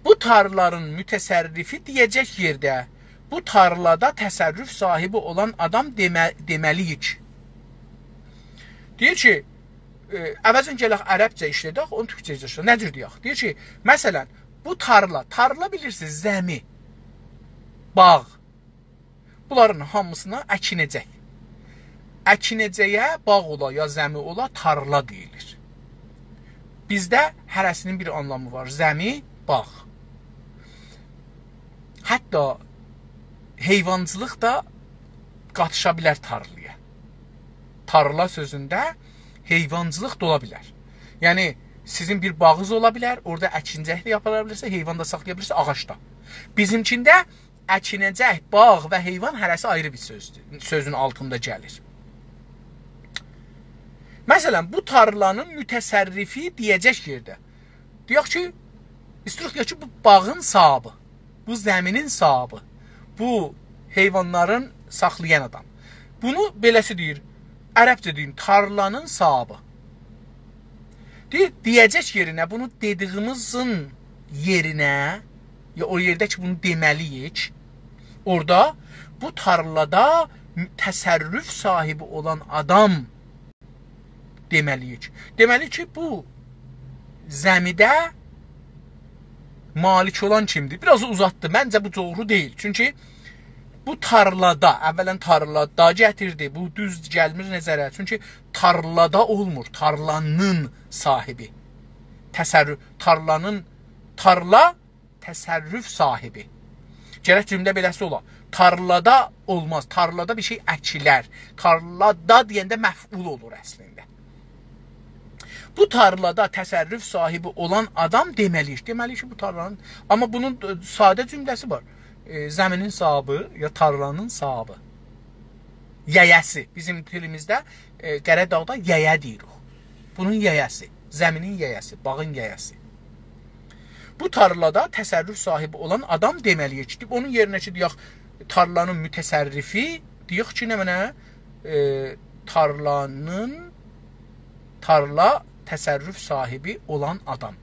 bu tarlaların mütəsərrifi deyəcək yerdə bu tarlada təsərrüf sahibi olan adam deməliyik. Deyir ki, əvəzən gələk ərəbcə işlədək, onu türkcə işlədək. Nədir deyək? Deyir ki, məsələn, bu tarla bilirsiniz, zəmi, bağ. Bunların hamısına əkinəcək. Əkinəcəyə bağ ola, ya zəmi ola, tarla deyilir. Bizdə hərəsinin bir anlamı var. Zəmi, bağ. Hətta heyvancılıq da qatışa bilər tarlaya. Tarla sözündə heyvancılıq da ola bilər. Yəni, sizin bir bağınız ola bilər, orada əkinəcək də yapıla bilirsə, heyvan da saxlaya bilirsə, ağac da. Bizimkində əkinəcək, bağ və heyvan hərəsi ayrı bir sözdür. Sözün altında gəlir. Məsələn, bu tarlanın mütəsərrifi deyəcək yerdə. Deyək ki, istəyirik deyək ki, bu bağın sahibi, bu zəminin sahibi, bu heyvanların saxlayan adam. Bunu beləsi deyir, ərəbcə deyim, tarlanın sahibi. Deyir, deyəcək yerinə, bunu dediyimizin yerinə, ya o yerdə ki, bunu deməliyik, orada bu tarlada təsərrüf sahibi olan adam deməliyik. Deməli ki, bu zəmidə malik olan kimdir? Biraz uzatdı. Məncə bu doğru deyil. Çünki bu tarlada, əvvələn tarlada gətirdi. Bu düz gəlmir nəzərə. Çünki tarlada olmur. Tarlanın sahibi. Tarla təsərrüf sahibi. Gərək cümlə beləsi ola. Tarlada olmaz. Tarlada bir şey əkilər. Tarlada deyəndə məf'ul olur əslində. Bu tarlada təsərrüf sahibi olan adam deməliyik. Deməliyik ki, bu tarlanın... Amma bunun sadə cümləsi var. Zəminin sahibi ya tarlanın sahibi. Yəyəsi. Bizim dilimizdə Qəradağda yəyə deyirik. Bunun yəyəsi. Zəminin yəyəsi. Bağın yəyəsi. Bu tarlada təsərrüf sahibi olan adam deməliyik. Onun yerinə ki, deyək, tarlanın mütəsərrifi, deyək ki, nə mənə? Tarla təsərrüf sahibi olan adam.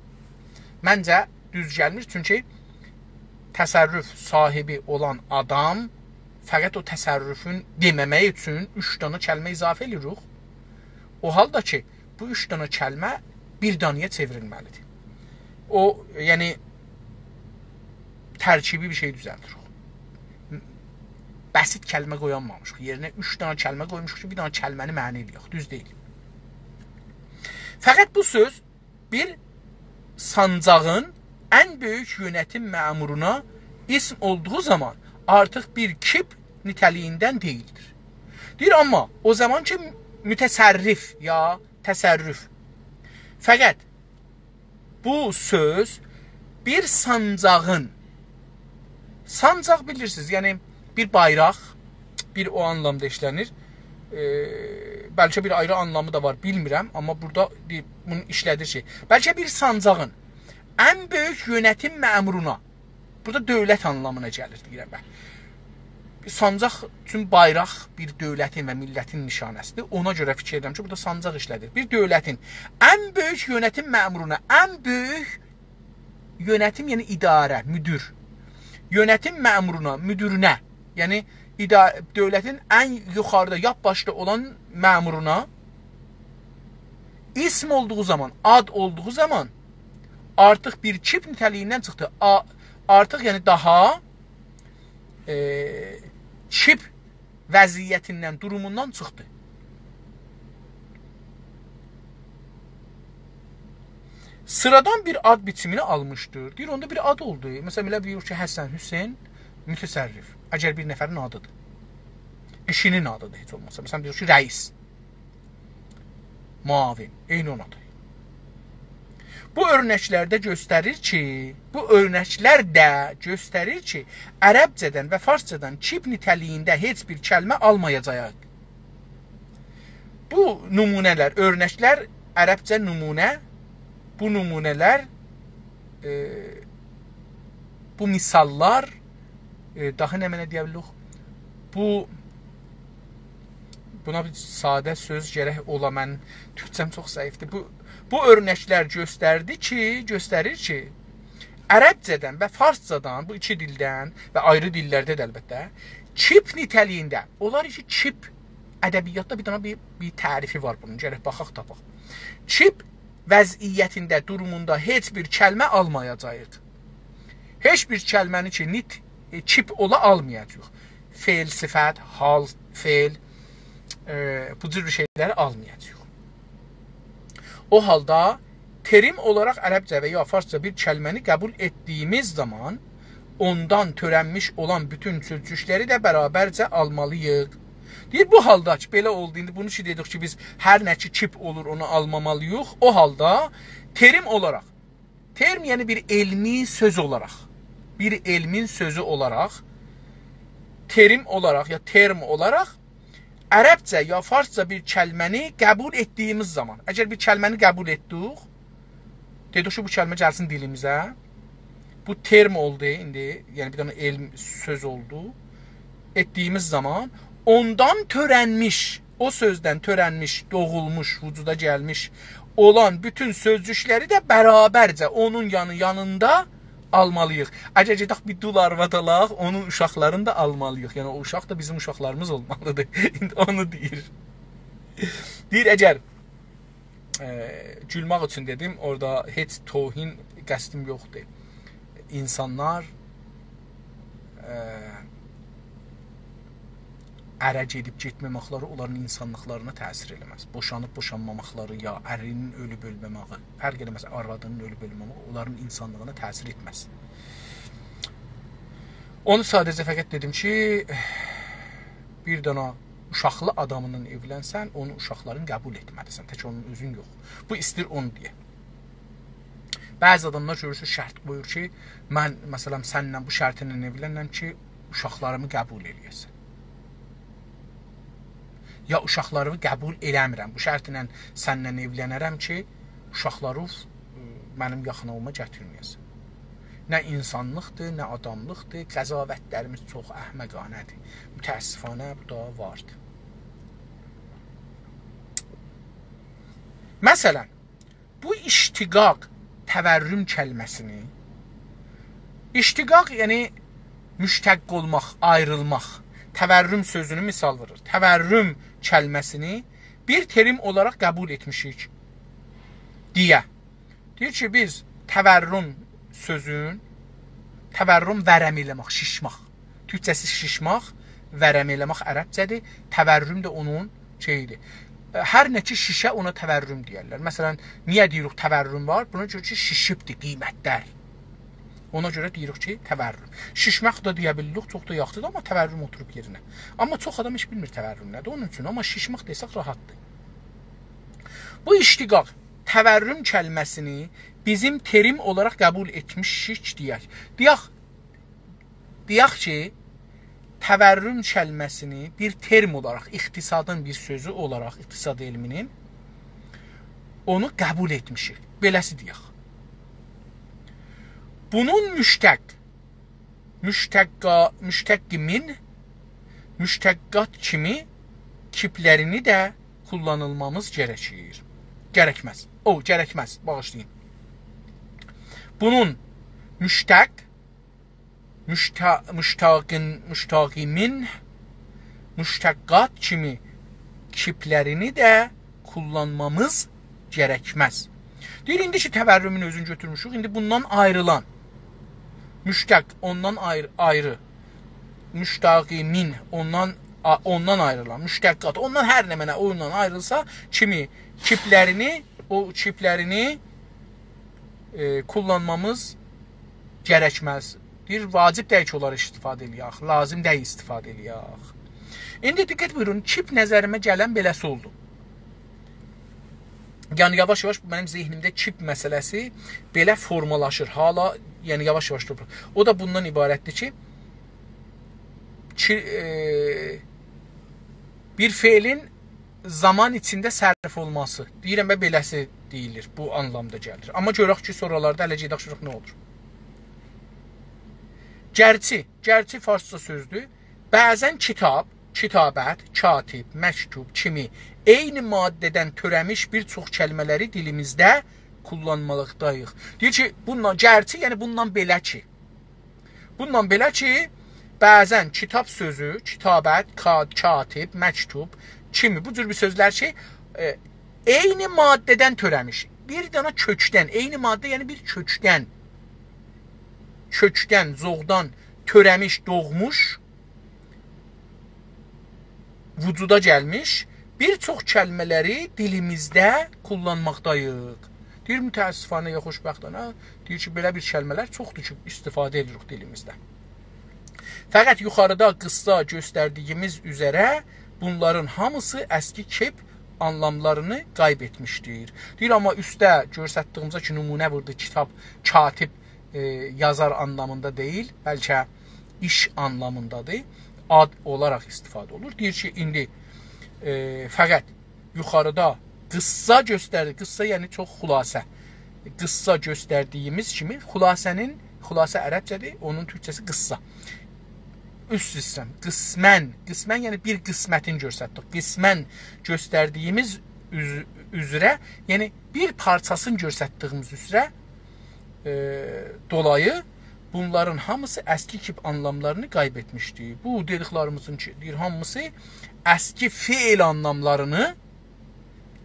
Məncə düz gəlmir, çünki təsərrüf sahibi olan adam fəqət o təsərrüfün deməmək üçün 3 dana kəlmə izafə edirik. O halda ki, bu 3 dana kəlmə bir danaya çevrilməlidir. O, yəni, tərkibi bir şey düzəldirik. Bəsit kəlmə qoyanmamışıq. Yerinə 3 dana kəlmə qoymuşuq ki, bir dana kəlməni mənə eləyək. Düz deyil. Fəqət bu söz bir sancağın ən böyük yönetim məmuruna ism olduğu zaman artıq bir kip nitəliyindən deyildir. Deyir, amma o zaman ki, mütəsərrif ya təsərrüf. Fəqət bu söz bir sancağın, sancaq bilirsiniz, yəni bir bayraq, bir o anlamda işlənir. Bəlkə bir ayrı anlamı da var, bilmirəm, amma burada bunu işlədir ki, bəlkə bir sancağın ən böyük yönetim məmuruna, burada dövlət anlamına gəlir, deyirəm mən. Sancaq üçün bayraq bir dövlətin və millətin nişanəsidir. Ona görə fikir edirəm ki, burada sancaq işlədir. Bir dövlətin ən böyük yönetim məmuruna, ən böyük yönetim, yəni idarə, müdür. Yönetim məmuruna, müdürünə, yəni dövlətin ən yuxarıda, yap başda olan məmuruna ism olduğu zaman, ad olduğu zaman artıq bir kip nitəliyindən çıxdı. Artıq yəni daha kip vəziyyətindən, durumundan çıxdı. Sıradan bir ad biçimini almışdır. Deyir, onda bir ad oldu. Məsələn, belə deyir ki, Həsən, Hüseyn, mütəsərrif. Əgər bir nəfərin adıdır. İşinin adıdır heç olmasa. Məsələn, deyir ki, rəis. Muavin. Eyni onadır. Bu örnəklərdə göstərir ki, ərəbcədən və farscadan çip nitəliyində heç bir kəlmə almayacaq. Bu nümunələr, örnəklər, ərəbcə nümunə, bu nümunələr, bu misallar, daha nə mənə deyə bilirik? Buna bir sadə söz gərək ola, mən türkçəm çox zəifdir. Bu örnəklər göstərir ki, ərəbcədən və farscadan, bu iki dildən və ayrı dillərdə də əlbəttə, çip nitəliyində, onlar ki, çip ədəbiyyatda bir dana bir tərifi var bunun, gərək baxaq tapaq. Çip vəziyyətində, durumunda heç bir kəlmə almayacaq. Heç bir kəlməni ki, çip ola almayacaq. Feil, sifət, hal, feil, bu cür şeyləri almayacaq. O halda terim olaraq ərəbcə və ya farsca bir kəlməni qəbul etdiyimiz zaman ondan törənmiş olan bütün sözcükləri də bərabərcə almalıyıq. Deyir, bu halda ki, belə oldu, indi bunu dedik ki, biz hər nə ki çip olur, onu almamalıyıq. O halda terim olaraq, terim yəni bir elmi söz olaraq, bir elmin sözü olaraq, terim olaraq ya term olaraq, ərəbcə ya farsca bir kəlməni qəbul etdiyimiz zaman, əgər bir kəlməni qəbul etdik, dedik ki, bu kəlmə gəlsin dilimizə, bu term oldu indi, yəni bir dənə elm söz oldu, etdiyimiz zaman, ondan törənmiş, o sözdən törənmiş, doğulmuş, vücuda gəlmiş olan bütün sözcükləri də bərabərcə onun yanında almalıyıq. Əgər gedək bir dul arvad alaq, onun uşaqlarını da almalıyıq. Yəni o uşaq da bizim uşaqlarımız olmalıdır. İndi onu deyir. Deyir, əgər gülmək üçün dedim, orada heç tohin qəsdim yoxdur. İnsanlar ərə gedib getməməkləri onların insanlıqlarına təsir eləməz. Boşanıb boşanmamaqları ya ərinin ölüb ölməməyi, fərq eləməz, arvadının ölüb ölməməyi onların insanlığına təsir etməz. Onu sadəcə fəqət dedim ki, bir dana uşaqlı adamının evlənsən, onun uşaqlarını qəbul etməlisən, tək onun özün yox. Bu istir onu deyə. Bəzi adamlar görürsün, şərt qoyur ki, mən məsələn səninlə bu şərtinlə evlənəm ki, uşaqlarımı qəbul eləyəsən. Ya uşaqlarımı qəbul eləmirəm, bu şərtlə səninlə evlənərəm ki, uşaqları mənim yaxınlığıma gətirməyəsən. Nə insanlıqdır, nə adamlıqdır, qəzavətlərimiz çox əhməqanədir. Mütəəssifanə bu da vardır. Məsələn, bu iştiqaq, təvərrüm kəlməsini, iştiqaq yəni müştəq olmaq, ayrılmaq, təvərrüm sözünü misal verir. Təvərrüm kəlməsini bir terim olaraq qəbul etmişik deyə. Deyir ki, biz təvərrüm sözün, təvərrüm vərəm eləmək, şişmaq. Türkçəsi şişmaq, vərəm eləmək ərəbcədir. Təvərrüm də onun şeyidir. Hər nə ki şişə ona təvərrüm deyərlər. Məsələn, niyə deyirik təvərrüm var? Buna görə ki, şişibdir qiymətlər. Ona görə deyirik ki, təvərrüm. Şişmək da deyə bilirik, çox da yaxşıdır, amma təvərrüm oturub yerinə. Amma çox adam heç bilmir təvərrüm nədir, onun üçün. Amma şişmək desək rahatdır. Bu iştiqaq, təvərrüm kəlməsini bizim terim olaraq qəbul etmişik deyək. Deyək ki, təvərrüm kəlməsini bir term olaraq, iqtisadın bir sözü olaraq, iqtisad elminin, onu qəbul etmişik. Beləsi deyək. Bunun müştəqqimin, müştəqqat kimi kiplərini də kullanılmamız gərəkir. Gərəkməz. Gərəkməz. Bağışlayın. Bunun müştəqimin, müştəqqat kimi kiplərini də kullanmamız gərəkməz. Deyir, indi ki, təvərrümün özünü götürmüşük, indi bundan ayrılan, müştəq, ondan ayrı, müştaqimin, ondan ondan ayrılan, müştəqqat, ondan hər nə mənə ondan ayrılsa, kimi çiplərini kullanmamız gərəkməz. Bir vacib deyil ki, onları istifadə eləyək, lazım deyil istifadə eləyək. İndi diqqət buyurun, çip nəzərimə gələn beləsi oldu. Yəni yavaş-yavaş mənim zehnimdə çip məsələsi belə formalaşır. Hala, yəni yavaş-yavaş topur. O da bundan ibarətdir ki, bir feilin zaman içində sərf olması. Deyirəm və beləsi deyilir. Bu anlamda gəlir. Amma görək ki, sonralarda ələcə edək nə olur. Gərçi farsça sözdür. Bəzən kitab, kitabət, katib, məktub kimi eyni maddədən törəmiş bir çox kəlmələri dilimizdə kullanmalıqdayıq. Deyir ki, gərçi, yəni bundan belə ki. Bundan belə ki, bəzən kitab sözü, kitabət, katib, məktub kimi bu cür bir sözlər ki, eyni maddədən törəmiş. Bir dana kökdən, eyni maddə, yəni bir kökdən, zoğdan törəmiş, doğmuş, vücuda gəlmiş bir çox kəlmələri dilimizdə kullanmaqdayıq. Deyir, mütəəssifanə ya xoşbəxtana, deyir ki, belə bir kəlmələr çoxdur ki, istifadə edirik dilimizdə. Fəqət yuxarıda qıssa göstərdiyimiz üzərə bunların hamısı əski kip anlamlarını qayb etmişdir. Deyir, amma üstdə göstərdiyimizə ki, nümunə vurdu, kitab, katib yazar anlamında deyil, bəlkə iş anlamındadır, ad olaraq istifadə olur. Deyir ki, indi fəqət yuxarıda qıssa göstərdi, qıssa yəni çox xülasə. Qıssa göstərdiyimiz kimi, xülasə ərəbcədir, onun türkçəsi qıssa. Üst sistem, qismən yəni bir qismətin göstərdik. Qismən göstərdiyimiz üzrə, yəni bir parçasını göstərdiyimiz üzrə dolayı bunların hamısı əski kip anlamlarını qayb etmişdir. Bu dediklərimizin deyir, hamısı əski feil anlamlarını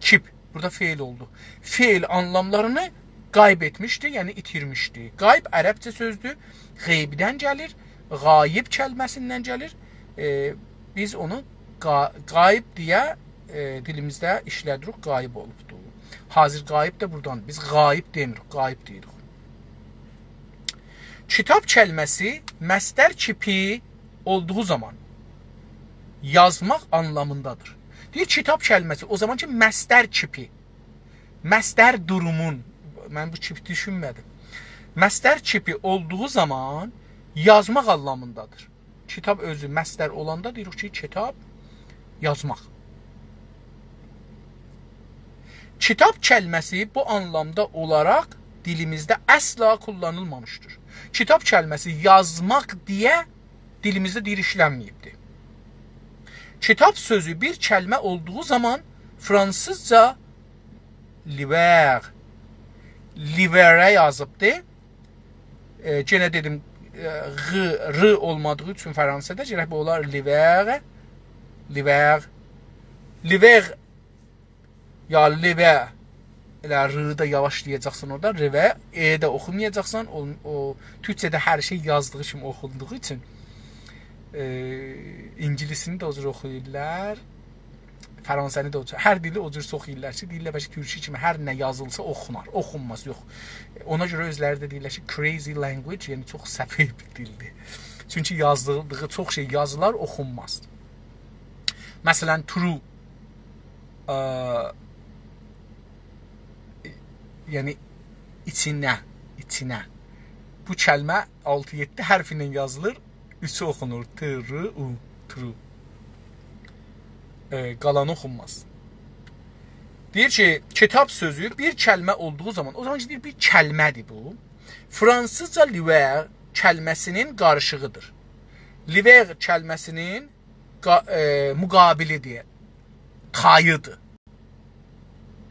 kip, burada feil oldu. Feil anlamlarını qayb etmişdir, yəni itirmişdir. Qayb ərəbcə sözdür, qeybdən gəlir, qayib kəlməsindən gəlir. Biz onu qayib deyə dilimizdə işlədirik, qayib olubdur. Hazır qayib də buradan. Biz qayib demirik, qayib deyirik. Kitab kəlməsi məsdər kipi olduğu zaman yazmaq anlamındadır. Deyir, kitab kəlməsi o zaman ki, məsdər kipi, məsdər durumun, mən bu kipi düşünmədim. Məsdər kipi olduğu zaman yazmaq anlamındadır. Kitab özü məsdər olanda deyirik ki, kitab yazmaq. Kitab kəlməsi bu anlamda olaraq dilimizdə əsla kullanılmamışdır. Kitab kəlməsi yazmaq deyə dilimizdə deyir işlənməyibdir. Kitab sözü bir kəlmə olduğu zaman fransızca liverə yazıbdır. Yenə dedim, r olmadığı üçün fransızda gərək bu olar liver ya liver. Elə r-da yavaşlayacaqsan orada, r-və e-də oxumayacaqsan, o türkçədə hər şey yazdığı kimi oxunduğu üçün İngilisini də o cür oxuyurlar, Fransəni də o cür, hər dili o cür oxuyurlar ki, deyirlər ki, türkçə kimi hər nə yazılsa oxunar, oxunmaz, yox. Ona görə özləri də deyirlər ki, crazy language, yəni çox səfeh bir dildir. Çünki yazdığı çox şey yazılar, oxunmaz. Məsələn, true, yəni içinə. Bu kəlmə 6-7 hərfindən yazılır, 3-ü oxunur. T-r-u, true. Qalanı oxunmaz. Deyir ki, kitab sözü bir kəlmə olduğu zaman, o zaman ki, deyir, bir kəlmədir bu. Fransızca liver kəlməsinin qarışığıdır. Liver kəlməsinin müqabilidir, tayıdır.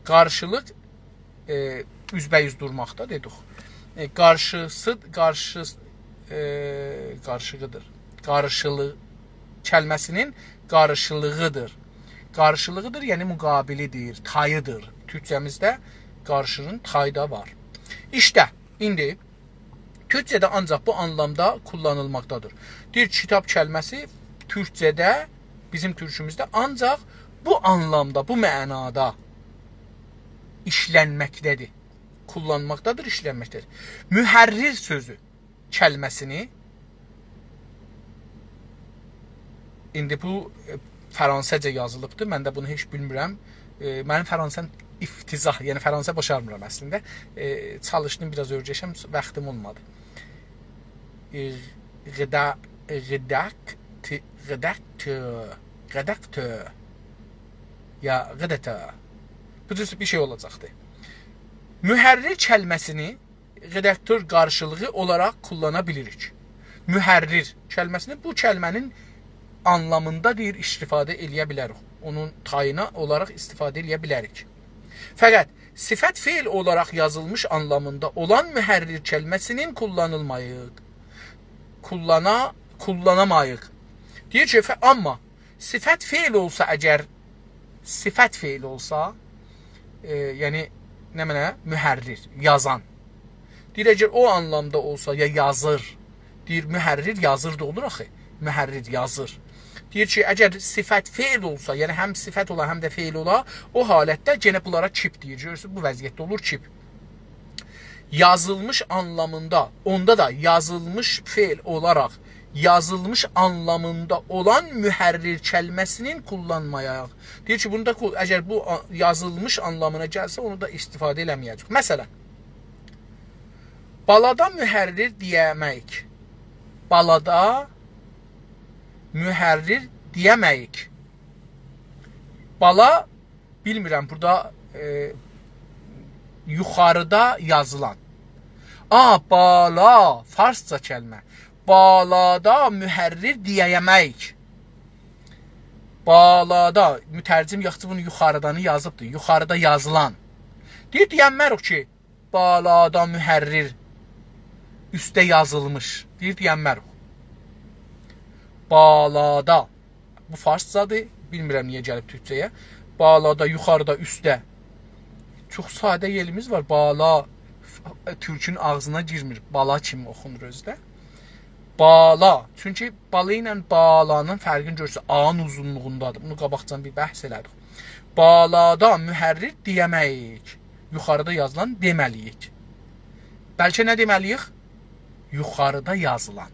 Qarşılıq üzbəyüz durmaqda dedik. Qarşılığıdır. Qarşılığı kəlməsinin qarşılığıdır. Qarşılığıdır, yəni müqabilidir, tayıdır. Türkçəmizdə qarşının tayda var. İşte, indi Türkçədə ancaq bu anlamda kullanılmaqdadır. Deyir, kitab kəlməsi Türkçədə bizim türkümüzdə ancaq bu anlamda, bu mənada işlənməkdədir. Kullanmaqdadır, işlənməkdədir. Mühərrir sözü kəlməsini indi bu Fransızca yazılıbdır. Mən də bunu heç bilmirəm. Mənim Fransızam iftizah, yəni Fransa başarmıram əslində. Çalışdım, biraz öyrəşəm, vaxtım olmadı. Redaktör ya redaktör. Bu cür bir şey olacaqdır. Mühərrir kəlməsini redaktör qarşılığı olaraq kullana bilirik. Mühərrir kəlməsini bu kəlmənin anlamında deyir, istifadə eləyə bilərik. Onun tayına olaraq istifadə eləyə bilərik. Fəqət sifət feil olaraq yazılmış anlamında olan mühərrir kəlməsinin kullanamayıq. Deyir ki, amma sifət feil olsa əgər, sifət feil olsa, yəni nə mənə? Mühərrir, yazan. Deyir, əgər o anlamda olsa, ya yazır, deyir, mühərrir yazır da olur axı. Mühərrir yazır. Deyir ki, əgər sifət feil olsa, yəni həm sifət ola, həm də feil ola, o halətdə genə bunlara kip deyir. Görürsünüz, bu vəziyyətdə olur kip. Yazılmış anlamında, onda da yazılmış feil olaraq, yazılmış anlamında olan mühərrir kəlməsinin kullanmayaq. Deyir ki, bunda əgər bu yazılmış anlamına gəlsə, onu da istifadə eləməyəcək. Məsələn, balada mühərrir deyəməyik. Balada mühərrir deyəməyik. Bala, bilmirəm, burada yuxarıda yazılan. Bala, farsça kəlmə. Balada mühərrir deyəməyik. Balada, mütərcim yaxşı bunu yuxarıdanı yazıbdır. Yuxarıda yazılan. Deyir, deyənmərək ki, balada mühərrir üstə yazılmış. Deyir, deyənmərək. Balada, bu farscadır, bilmirəm niyə gəlib türkçəyə. Balada, yuxarıda, üstə. Çox sadə yerimiz var. Bala, türkün ağzına girmir. Bala kimi oxunur özdə. Bala, çünki bala ilə balanın fərqini görürsə, A-nın uzunluğundadır. Bunu qabaqcan bir bəhs elədik. Balada mühərrir deyəməyik. Yuxarıda yazılan deməliyik. Bəlkə nə deməliyik? Yuxarıda yazılan.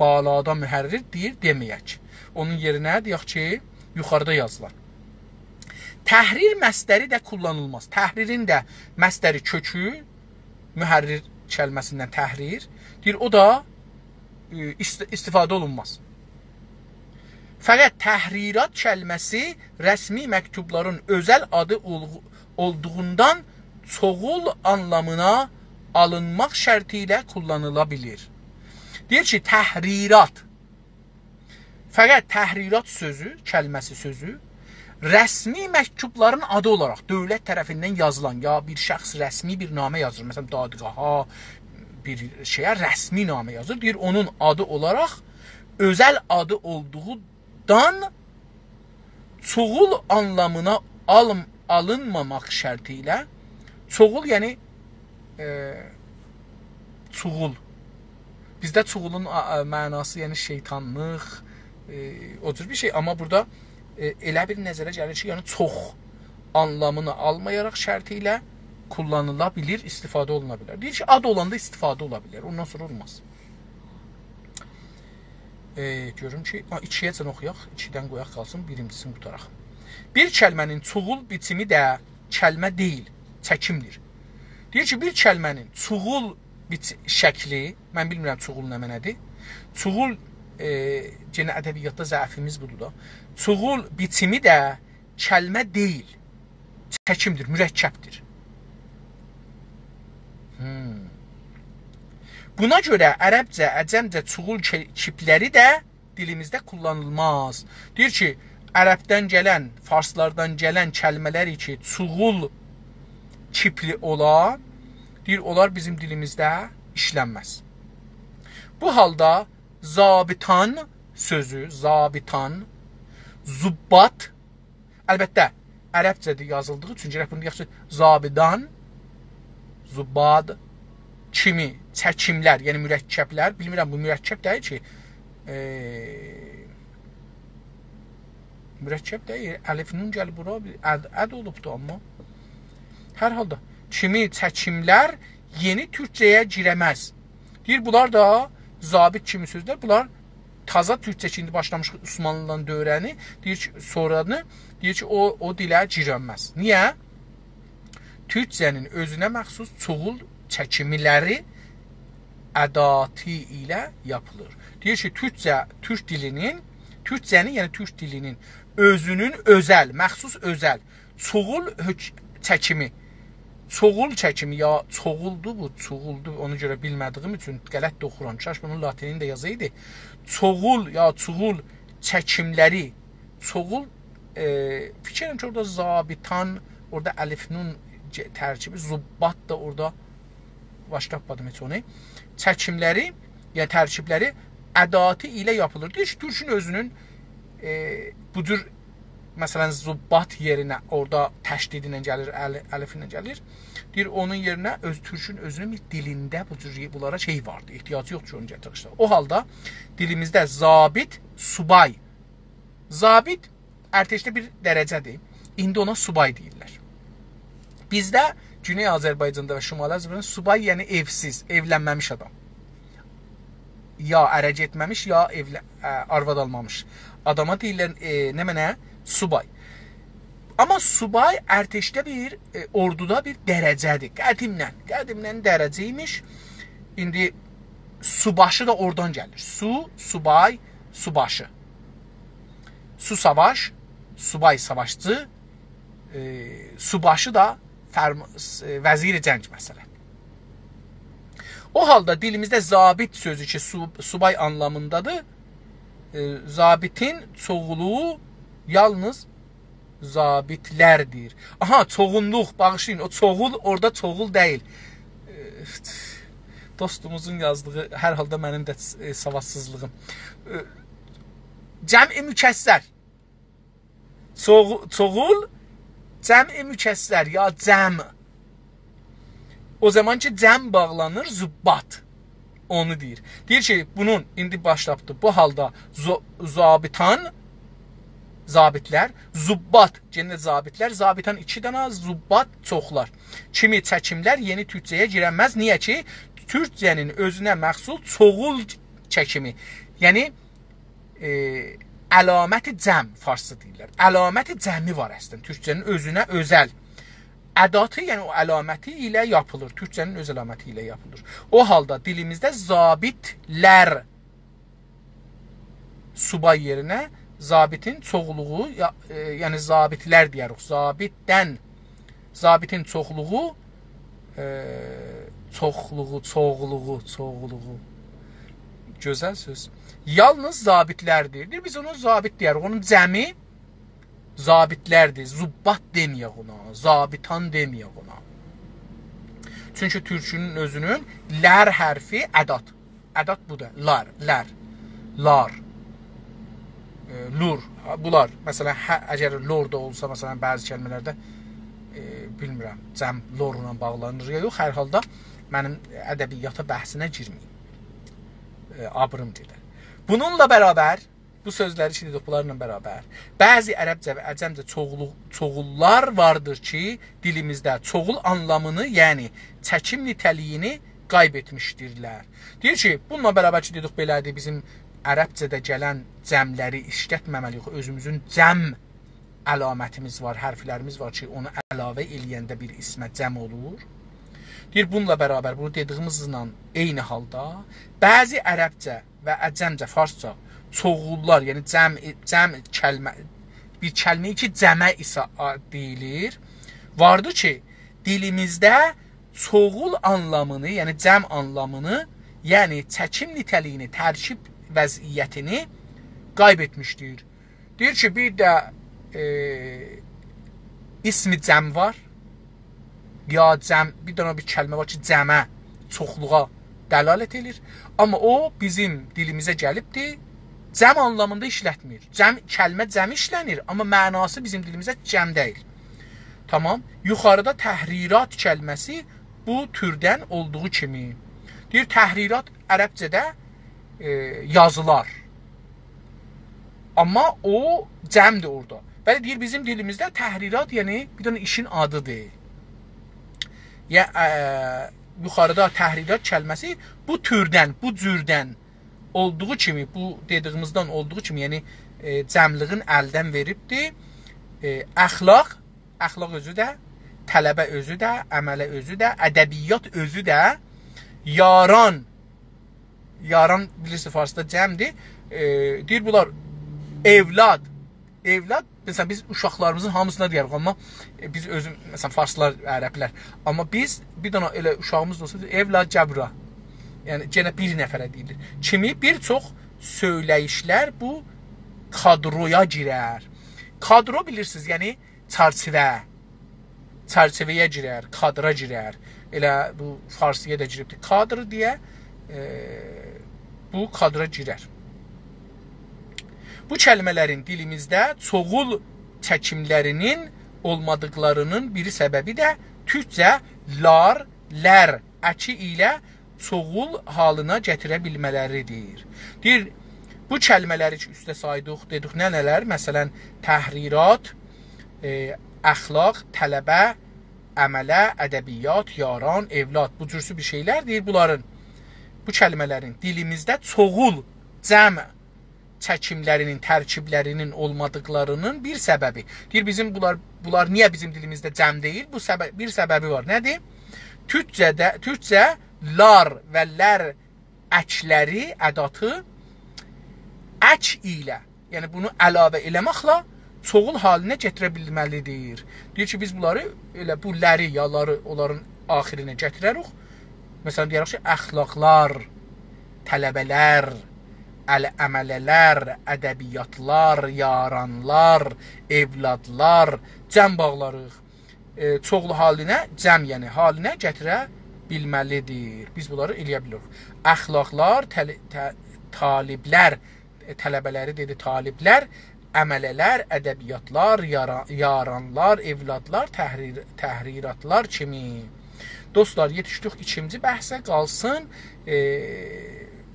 Balada mühərrir deyir, deməyək. Onun yerinə deyək ki, yuxarıda yazılan. Təhrir məsdəri də kullanılmaz. Təhririn də məsdəri kökü, mühərrir kəlməsindən təhrir, deyir, o da istifadə olunmaz. Fəqət təhrirat kəlməsi rəsmi məktubların özəl adı olduğundan çoğul anlamına alınmaq şərti ilə kullanıla bilir. Deyir ki, təhrirat. Fəqət təhrirat sözü, kəlməsi sözü, rəsmi məktubların adı olaraq dövlət tərəfindən yazılan, ya bir şəxs rəsmi bir namə yazır, məsələn, dadqaha bir şeyə rəsmi namə yazır, deyir, onun adı olaraq özəl adı olduğundan çoğul anlamına alınmamaq şərti ilə, çoğul yəni çoğul. Bizdə çoğulun mənası yəni şeytanlıq, o cür bir şey, amma burada elə bir nəzərə gəlir ki, yəni çox anlamını almayaraq şərti ilə kullanıla bilir, istifadə oluna bilər. Deyir ki, ad olanda istifadə ola bilər, ondan sonra olmaz. Görüm ki, ikiyə oxuyaq, ikidən qoyaq qalsın, birincisini qutaraq. Bir kəlmənin çoğul biçimi də kəlmə deyil, çəkimdir. Deyir ki, bir kəlmənin çoğul şəkli, mən bilmirəm çoğul nə mənədir. Çoğul, yenə ədəbiyyatda zəifimiz budur da. Çoğul biçimi də kəlmə deyil, çəkimdir, mürəkkəbdir. Buna görə ərəbcə, əcəmcə çoğul kipləri də dilimizdə kullanılmaz. Deyir ki, ərəbdən gələn, farslardan gələn kəlmələri ki, çoğul kipli olan, deyir, onlar bizim dilimizdə işlənməz. Bu halda zabitan sözü, zabitan, zubbat, əlbəttə, ərəbcədə yazıldığı üçün gərək bunu yaxşı, zabidan, zubbad, kimi, çəkimlər, yəni mürəkkəblər, bilmirəm, bu mürəkkəb deyil ki, Mürəkkəb deyil. Əlif nun gəlib bura əd olubdu amma. Hər halda kimi çəkimlər yeni türkçəyə girəməz. Deyir bunlar da zabit kimi sözlər. Bunlar taza türkçə indi başlamış Osmanlıdan dövrəni. Deyir ki, sonranı deyir ki, o dilə girəməz. Niyə? Türkçənin özünə məxsus çoxul çəkimləri ədatı ilə yapılır. Deyir ki, türkçənin, yəni türk dilinin özünün özəl, məxsus özəl çoxul çəkimi. Çoxul çəkimi ya çoxuldu bu, çoxuldu. Onu görə bilmədiyim üçün qələt də oxuram. Kaş bunun latinini də yazaydı. Çoxul ya çoxul çəkimləri, çoxul fikirlərim ki, orada zabitan, orada əlif nun tərkibi, zubbat da orada baş tapmadım heç onu. Çəkimləri, yəni tərkibləri ədatı ilə yapılır. Deyir ki, türkün özünün bu cür məsələn zubbat yerinə orada təşdid ilə gəlir, əlif ilə gəlir. Deyir onun yerinə türkün özünün bir dilində bu cür bunlara şey vardı. Ehtiyacı yoxdur ki, onu gətirmişlər. O halda dilimizdə zabit, subay. Zabit ərteşdə bir dərəcədir. İndi ona subay deyirlər. Bizdə Güney Azərbaycanda və Şimali Azərbaycanda subay yəni evsiz, evlənməmiş adam. Ya ərə getməmiş, ya arvad almamış. Adama deyirlər nə mənə? Subay. Amma subay ərteşdə bir orduda bir dərəcədir. Qədimdən dərəcəymiş. İndi subaşı da oradan gəlir. Su, subay, subaşı. Su savaş, subay savaşçı, subaşı da vəzir-i cəng məsələn. O halda dilimizdə zabit sözü ki, subay anlamındadır. Zabitin çoxuluğu yalnız zabitlərdir. Aha, çoğunluq, bağışlayın, o çoğul orada çoğul deyil. Dostumuzun yazdığı, hər halda mənim də savadsızlığım. Cəm-i mükəssər. Çoğul, cəm-i mükəssər ya cəm. O zaman ki, cəm bağlanır, zubbat. Onu deyir. Deyir ki, bunun indi başlapdı. Bu halda zabitan, zabitlər, zubbat, yenə zabitlər, zabitan 2 dənə, zubbat çoxlar. Kimi çəkimlər yeni türkçəyə girənməz. Niyə ki, türkçənin özünə məxsus çoxul çəkimi. Yəni, əlaməti cəm farsça deyirlər. Əlaməti cəmi var əslində. Türkçənin özünə özəl. Ədatı, yəni o əlaməti ilə yapılır. Türkçənin öz əlaməti ilə yapılır. O halda dilimizdə zabitlər subay yerinə zabitin çoxluğu, yəni zabitlər deyərik. Zabitdən, zabitin çoxluğu, çoxluğu. Gözəl söz. Yalnız zabitlərdir. Biz onu zabit deyərik. Onun cəmi zabitlərdir. Zubbat deməyək ona. Zabitan deməyək ona. Çünki türkünün özünün lər hərfi ədat. Ədat budur. Lar. Lur. Bunlar. Məsələn, əgər lor da olsa, məsələn, bəzi kəlmələrdə bilmirəm, cəm lorla bağlanır ya yox. Hər halda mənim ədəbiyyata bəhsinə girməyim. Abrım gedir. Bununla bərabər, bu sözləri işlədik bunlarla bərabər, bəzi ərəbcə və əcəmcə çoxullar vardır ki, dilimizdə çoxul anlamını, yəni çəkim nitəliyini qayb etmişdirlər. Deyir ki, bununla bərabər ki, dedik belədir, bizim ərəbcədə gələn cəmləri işlətməməliyik. Özümüzün cəm əlamətimiz var, hərflərimiz var ki, onu əlavə eləyəndə bir ismə cəm olur. Deyir, bununla bərabər, bunu dediyimizlə eyni halda, bəzi ərəbcə və əcəmcə, farsca çoxullar, yəni cəm kəlmə, bir kəlməyi ki, cəmə isə deyilir. Vardır ki, dilimizdə çoxul anlamını, yəni cəm anlamını, yəni çəkim nitəliyini, tərkib vəziyyətini qayb etmişdir. Deyir ki, bir də ismi cəm var. Ya cəm, bir dənə bir kəlmə var ki, cəmə, çoxluğa dəlalət edir. Amma o bizim dilimizə gəlibdir, cəm anlamında işlətmir. Kəlmə cəm işlənir, amma mənası bizim dilimizdə cəm deyil. Tamam. Yuxarıda təhrirat kəlməsi bu türdən olduğu kimi. Deyir, təhrirat ərəbcədə yazılar. Amma o cəmdir orada. Bəli deyir bizim dilimizdə təhrirat yəni bir dənə işin adıdır. Ya yuxarıda təhrirat kəlməsi bu türdən, bu cürdən olduğu kimi, bu dediyimizdən olduğu kimi, yəni cəmliğin əldən veribdir. Əxlaq özü də, tələbə özü də, əmələ özü də, ədəbiyyat özü də, yaran bilirsiniz farsda cəmdir. Deyir bunlar evlad, məsələn biz uşaqlarımızın hamısına deyirik, amma biz özüm, məsələn farslar, ərəblər, amma biz bir dənə elə uşağımız olsa evlad cəbra, yəni yenə bir nəfərə deyilir. Kimi bir çox söyləyişlər bu kadroya girər. Kadro bilirsiniz, yəni çərçivəyə girər, kadra girər. Elə bu farsıya da giribdir. Kadr deyə bu kadra girər. Bu kəlmələrin dilimizdə çoğul çəkimlərinin olmadıqlarının biri səbəbi də türkcə lar, lər əki ilə çoğul halına gətirə bilmələridir. Deyir, bu kəlmələri ki, üstə saydıq, dedik nələr? Məsələn, təhrirat, əxlaq, tələbə, əmələ, ədəbiyyat, yaran, evlad, bu cürsü bir şeylər deyir bunların. Bu kəlmələrin dilimizdə çoğul, cəm çəkimlərinin, tərkiblərinin olmadıqlarının bir səbəbi. Deyir, bizim bunlar niyə bizim dilimizdə cəm deyil? Bu bir səbəbi var. Nədir? Türkcə lar və lər əkləri, ədatı ək ilə, yəni bunu əlavə eləməklə çoğul halinə gətirə bilməlidir. Deyir ki, biz bunları, elə bu ləri, yaları onların axirinə gətirərik. Məsələn, deyərək ki, əxlaqlar, tələbələr, əmələlər, ədəbiyyatlar, yaranlar, evladlar, cəm bağlarıq. Çoğlu halinə, cəm yəni halinə gətirə bilməlidir. Biz bunları eləyə bilirik. Əxlaqlar, taliblər, tələbələri dedi taliblər, əmələlər, ədəbiyyatlar, yaranlar, evladlar, təhriratlar kimi. Dostlar, yetişdik ikinci bəhsə, qalsın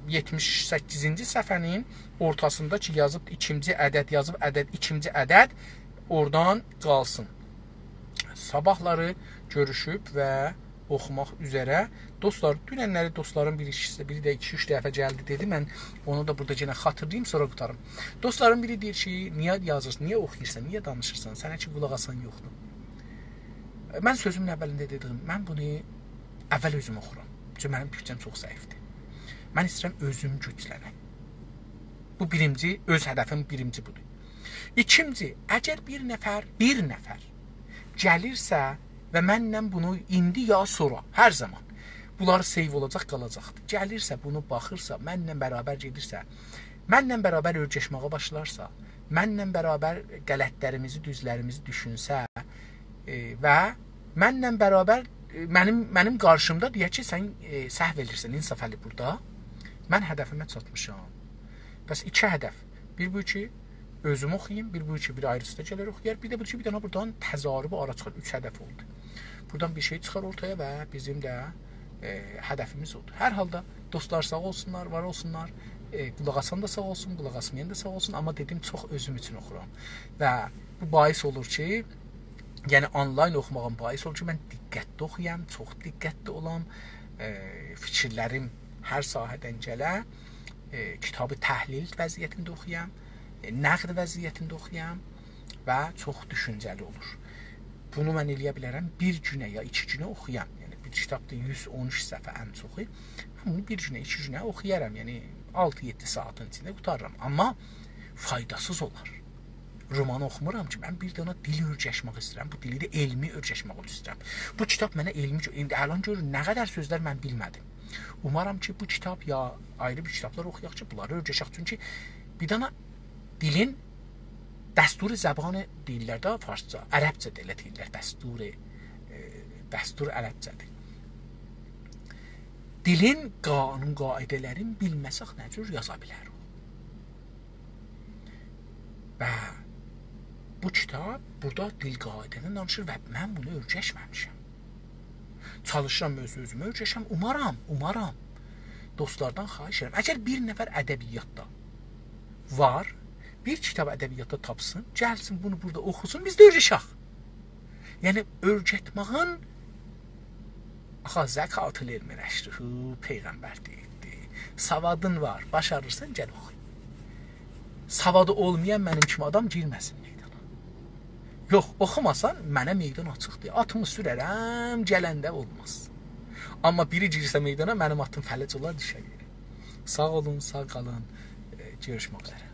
78-ci səhifənin ortasında ki, yazıb ikinci ədəd, yazıb ədəd, ikinci ədəd oradan qalsın. Sabahları görüşüb və oxumaq üzərə. Dostlar, dünənləri dostların biri də 2-3 dəfə gəldi dedi. Mən onu da burada yenə xatırlayayım, sonra qutarım. Dostların biri deyir ki, niyə yazırsan, niyə oxuyursan, niyə danışırsan, sənə ki, qulaq asan yoxdur. Mən sözümün əvvəlində dedim, mən bunu əvvəl özüm oxuram. Çünki mənim türkçəm çox zəifdir. Mən istəyirəm özüm güclənəm. Bu birinci, öz hədəfim birinci budur. İkinci, əgər bir nəfər gəlirsə və mənlə bunu indi ya sonra, hər zaman bunları seyv olacaq, qalacaqdır. Gəlirsə, bunu baxırsa, mənlə bərabər gedirsə, mənlə bərabər örgəşməyə başlarsa, mənlə bərabər qələtlərimizi, düzlərimizi düşünsə və mənlə bərabər mənim qarşımda deyək ki, sən səhv edirsən, insaf əli burada, mən hədəfimə çatmışam. Bəs iki hədəf. Bir bu ki, özümü oxuyayım, bir bu ki, bir ayrısıda gələr oxuyar, bir də bu ki, bir dənə buradan təzarübü ara çıxar. 3 hədəf oldu. Buradan bir şey çıxar ortaya və bizim də hədəfimiz oldu. Hər halda dostlar sağ olsunlar, var olsunlar, qulaq asan da sağ olsun, qulaq asmayan da sağ olsun, amma dedim, çox özüm üçün oxuram. Və bu bahis olur ki, yəni onlayn oxumağın bahis olur ki, mən diqqətli oxuyam, çox diqqətli olam, fikirlərim hər sahədən gələ, kitabı təhlil vəziyyətində oxuyam, nəqd vəziyyətində oxuyam və çox düşüncəli olur. Bunu mən eləyə bilərəm, bir günə ya 2 günə oxuyam. Yəni, bir kitabda 113 səhifə ən çoxu. Bunu bir günə, 2 günə oxuyaram. Yəni, 6-7 saatın içində qutarıram. Amma faydasız olar. Romanı oxumuram ki, mən bir dana dili örgəşmək istəyirəm. Bu dili də elmi örgəşmək istəyirəm. Bu kitab mənə elmi, indi əlan görün, nə qədər sözlər mən bilmədim. Umaram ki, bu kitab ya ayrı bir kitablar oxuyaq ki, bunları örgəşək. Çünki bir dana dilin dəsturi zəbanı deyirlər də farsca, ərəbcə də elə deyirlər, dəstur ərəbcədir. Dilin qanun qaidələrin bilməsək nə cür yaza bilər o. Və bu kitab burada dil qaidəni danışır və mən bunu örgəşməmişəm. Çalışıram özümü örgəşəm, umaram. Dostlardan xahiş edirəm. Əgər bir nəfər ədəbiyyatda var bir kitab ədəbiyyatda tapsın, gəlsin bunu burada oxusun, biz də öyrəşək. Yəni öyrətməyin zəkat-ül ilmi nəşruhu peyğəmbər deyildi. Savadın var, başarırsan gəl oxu. Savadı olmayan mənim kimi adam girməsin meydana. Yox, oxumasan mənə meydan açıqdır. Atımı sürərəm, gələndə olmaz. Amma biri girsə meydana mənim atım fəlc olar düşər. Sağ olun, sağ qalın. Görüşmək üzrə.